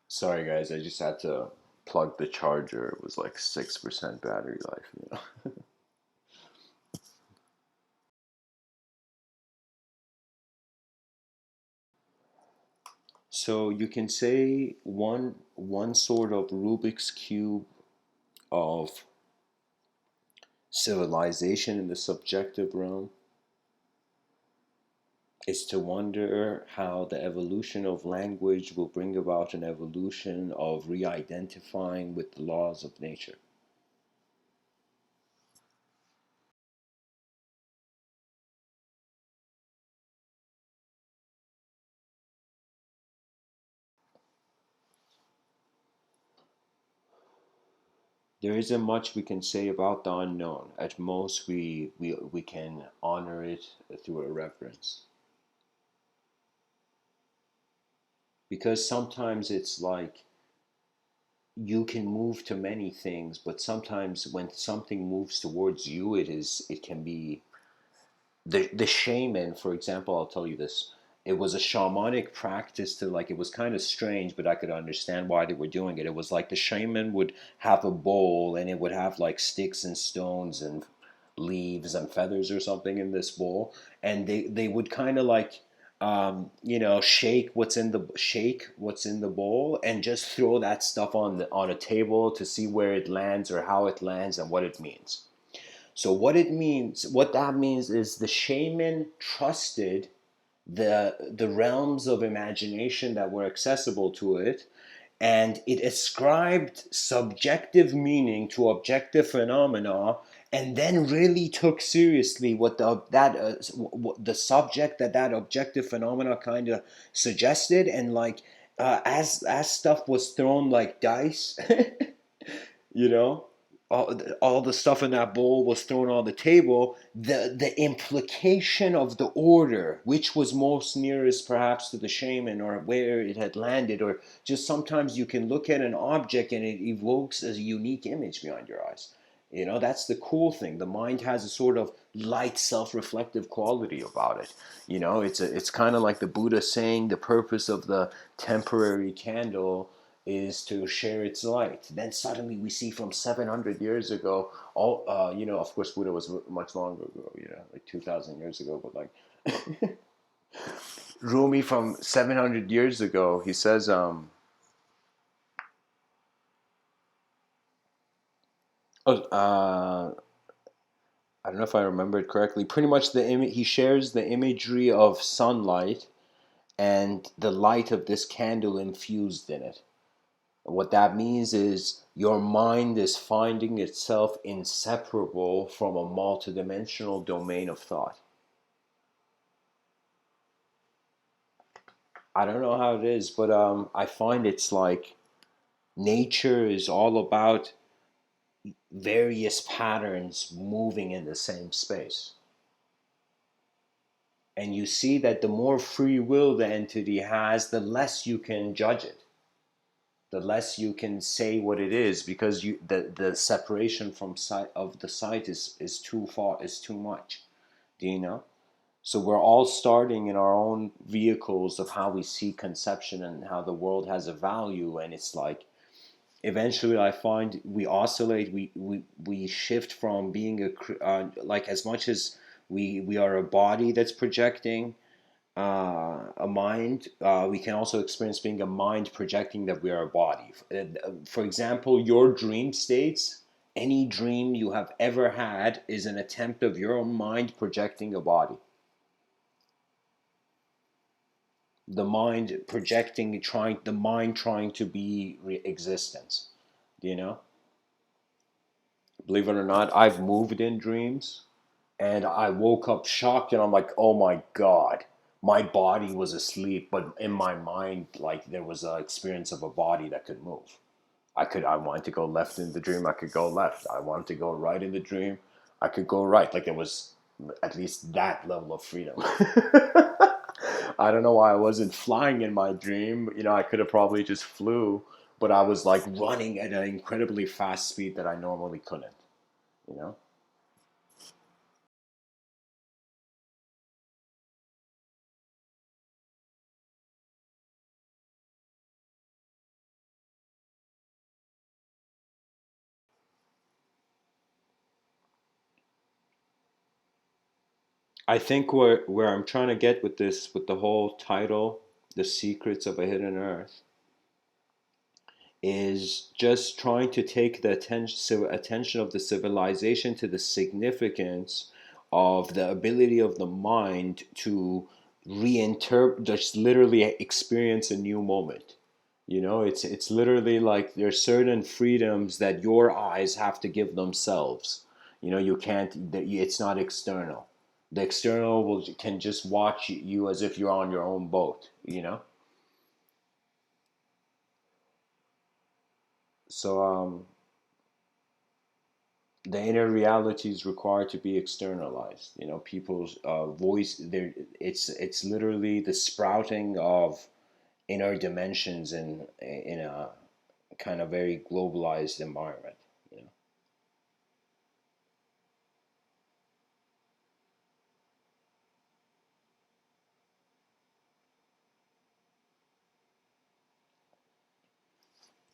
Sorry guys, I just had to plug the charger. It was like 6% battery life, you know. So you can say one sort of Rubik's cube of civilization in the subjective realm is to wonder how the evolution of language will bring about an evolution of re-identifying with the laws of nature. There isn't much we can say about the unknown. At most, we can honor it through a reverence. Because sometimes it's like you can move to many things, but sometimes when something moves towards you, it can be the shaman, for example. I'll tell you this. It was a shamanic practice to, like, it was kind of strange, but I could understand why they were doing it. It was like the shaman would have a bowl and it would have like sticks and stones and leaves and feathers or something in this bowl, and they would kind of like shake what's in the bowl and just throw that stuff on a table to see where it lands or how it lands and what it means. So what that means is the shaman trusted the realms of imagination that were accessible to it, and it ascribed subjective meaning to objective phenomena, and then really took seriously what the subject that objective phenomena kind of suggested, and like as stuff was thrown like dice, you know, all the stuff in that bowl was thrown on the table, the implication of the order, which was most nearest perhaps to the shaman, or where it had landed, or just sometimes you can look at an object and it evokes a unique image behind your eyes. You know, that's the cool thing. The mind has a sort of light, self-reflective quality about it. You know, it's kind of like the Buddha saying the purpose of the temporary candle is to share its light. Then suddenly we see from 700 years ago, all of course Buddha was much longer ago, like 2,000 years ago, but like Rumi from 700 years ago, he says, oh, I don't know if I remember it correctly. Pretty much he shares the imagery of sunlight and the light of this candle infused in it. What that means is your mind is finding itself inseparable from a multidimensional domain of thought. I don't know how it is, but I find it's like nature is all about various patterns moving in the same space. And you see that the more free will the entity has, the less you can judge it, the less you can say what it is, because the separation from sight of the sight is too far, is too much. Do you know? So we're all starting in our own vehicles of how we see conception and how the world has a value, and it's like eventually I find we oscillate, we shift from being like, as much as we are a body that's projecting, a mind. We can also experience being a mind projecting that we are a body. For example, your dream states, any dream you have ever had is an attempt of your own mind projecting a body. The mind projecting, the mind trying to be existence. Do you know? Believe it or not, I've moved in dreams and I woke up shocked and I'm like, oh my God, my body was asleep, but in my mind, like there was an experience of a body that could move. I wanted to go left in the dream, I could go left. I wanted to go right in the dream, I could go right. Like it was at least that level of freedom. I don't know why I wasn't flying in my dream. You know, I could have probably just flew, but I was like running at an incredibly fast speed that I normally couldn't, you know? I think where I'm trying to get with this, with the whole title, The Secrets of a Hidden Earth, is just trying to take the attention of the civilization to the significance of the ability of the mind to reinterpret, just literally experience a new moment. You know, it's literally like there's certain freedoms that your eyes have to give themselves. You know, you can't. It's not external. The external can just watch you as if you're on your own boat. You know, so the inner reality is required to be externalized. You know, people's voice. There, it's literally the sprouting of inner dimensions in a kind of very globalized environment. You know,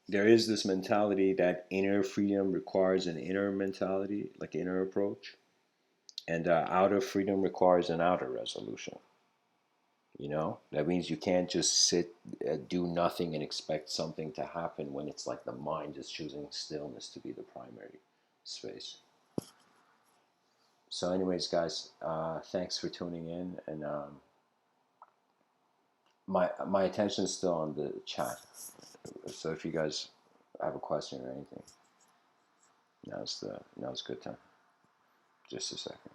there is this mentality that inner freedom requires an inner mentality, like inner approach, and outer freedom requires an outer resolution. You know, that means you can't just sit, do nothing, and expect something to happen when it's like the mind is choosing stillness to be the primary space. So, anyways, guys, thanks for tuning in, and my attention is still on the chat. So, if you guys have a question or anything, now's a good time. Just a second.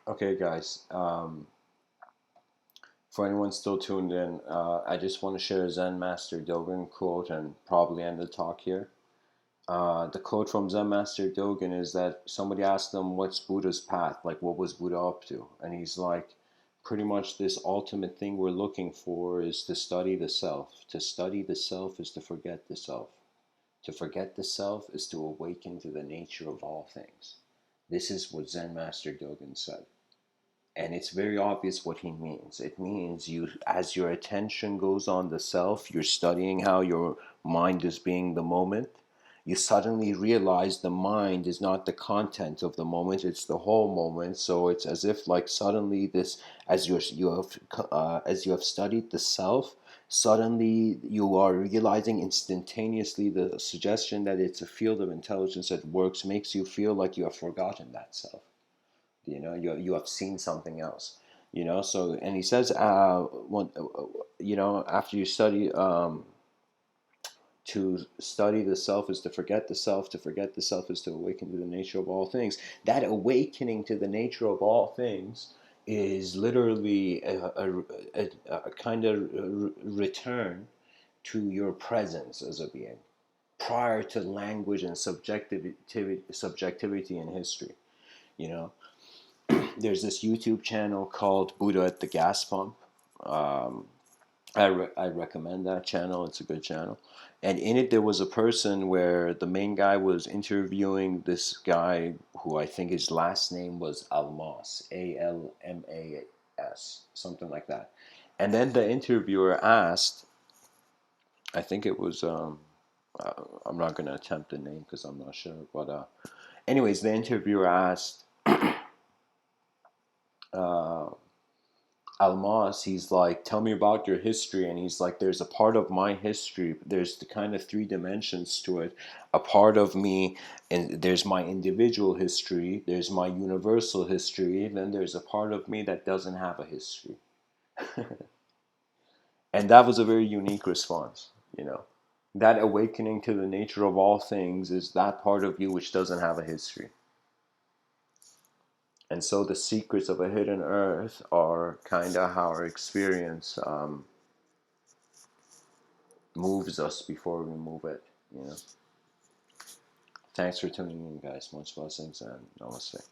Okay, guys. For anyone still tuned in, I just want to share a Zen Master Dogen quote and probably end the talk here. The quote from Zen Master Dogen is that somebody asked him, "What's Buddha's path? Like, what was Buddha up to?" And he's like, "Pretty much this ultimate thing we're looking for is to study the self. To study the self is to forget the self. To forget the self is to awaken to the nature of all things." This is what Zen Master Dogen said. And it's very obvious what he means. It means you, as your attention goes on the self, you're studying how your mind is being the moment. You suddenly realize the mind is not the content of the moment; it's the whole moment. So it's as if, like, suddenly this, as as you have studied the self, suddenly you are realizing instantaneously the suggestion that it's a field of intelligence that works makes you feel like you have forgotten that self. You have seen something else. So, and he says, after you study, to study the self is to forget the self. To forget the self is to awaken to the nature of all things. That awakening to the nature of all things is literally a kind of return to your presence as a being prior to language and subjectivity in history. you know there's this YouTube channel called Buddha at the Gas Pump. Um, I recommend that channel. It's a good channel. And in it, there was a person where the main guy was interviewing this guy who I think his last name was Almas, Almas, something like that. And then the interviewer asked, I think it was, I'm not going to attempt the name because I'm not sure. But, anyways, the interviewer asked, uh, Almas, he's like, "Tell me about your history." And he's like, "There's a part of my history, there's the kind of three dimensions to it. A part of me, and there's my individual history, there's my universal history, and then there's a part of me that doesn't have a history." And that was a very unique response, That awakening to the nature of all things is that part of you which doesn't have a history. And so the secrets of a hidden earth are kind of how our experience moves us before we move it. Thanks for tuning in, guys. Much blessings and namaste.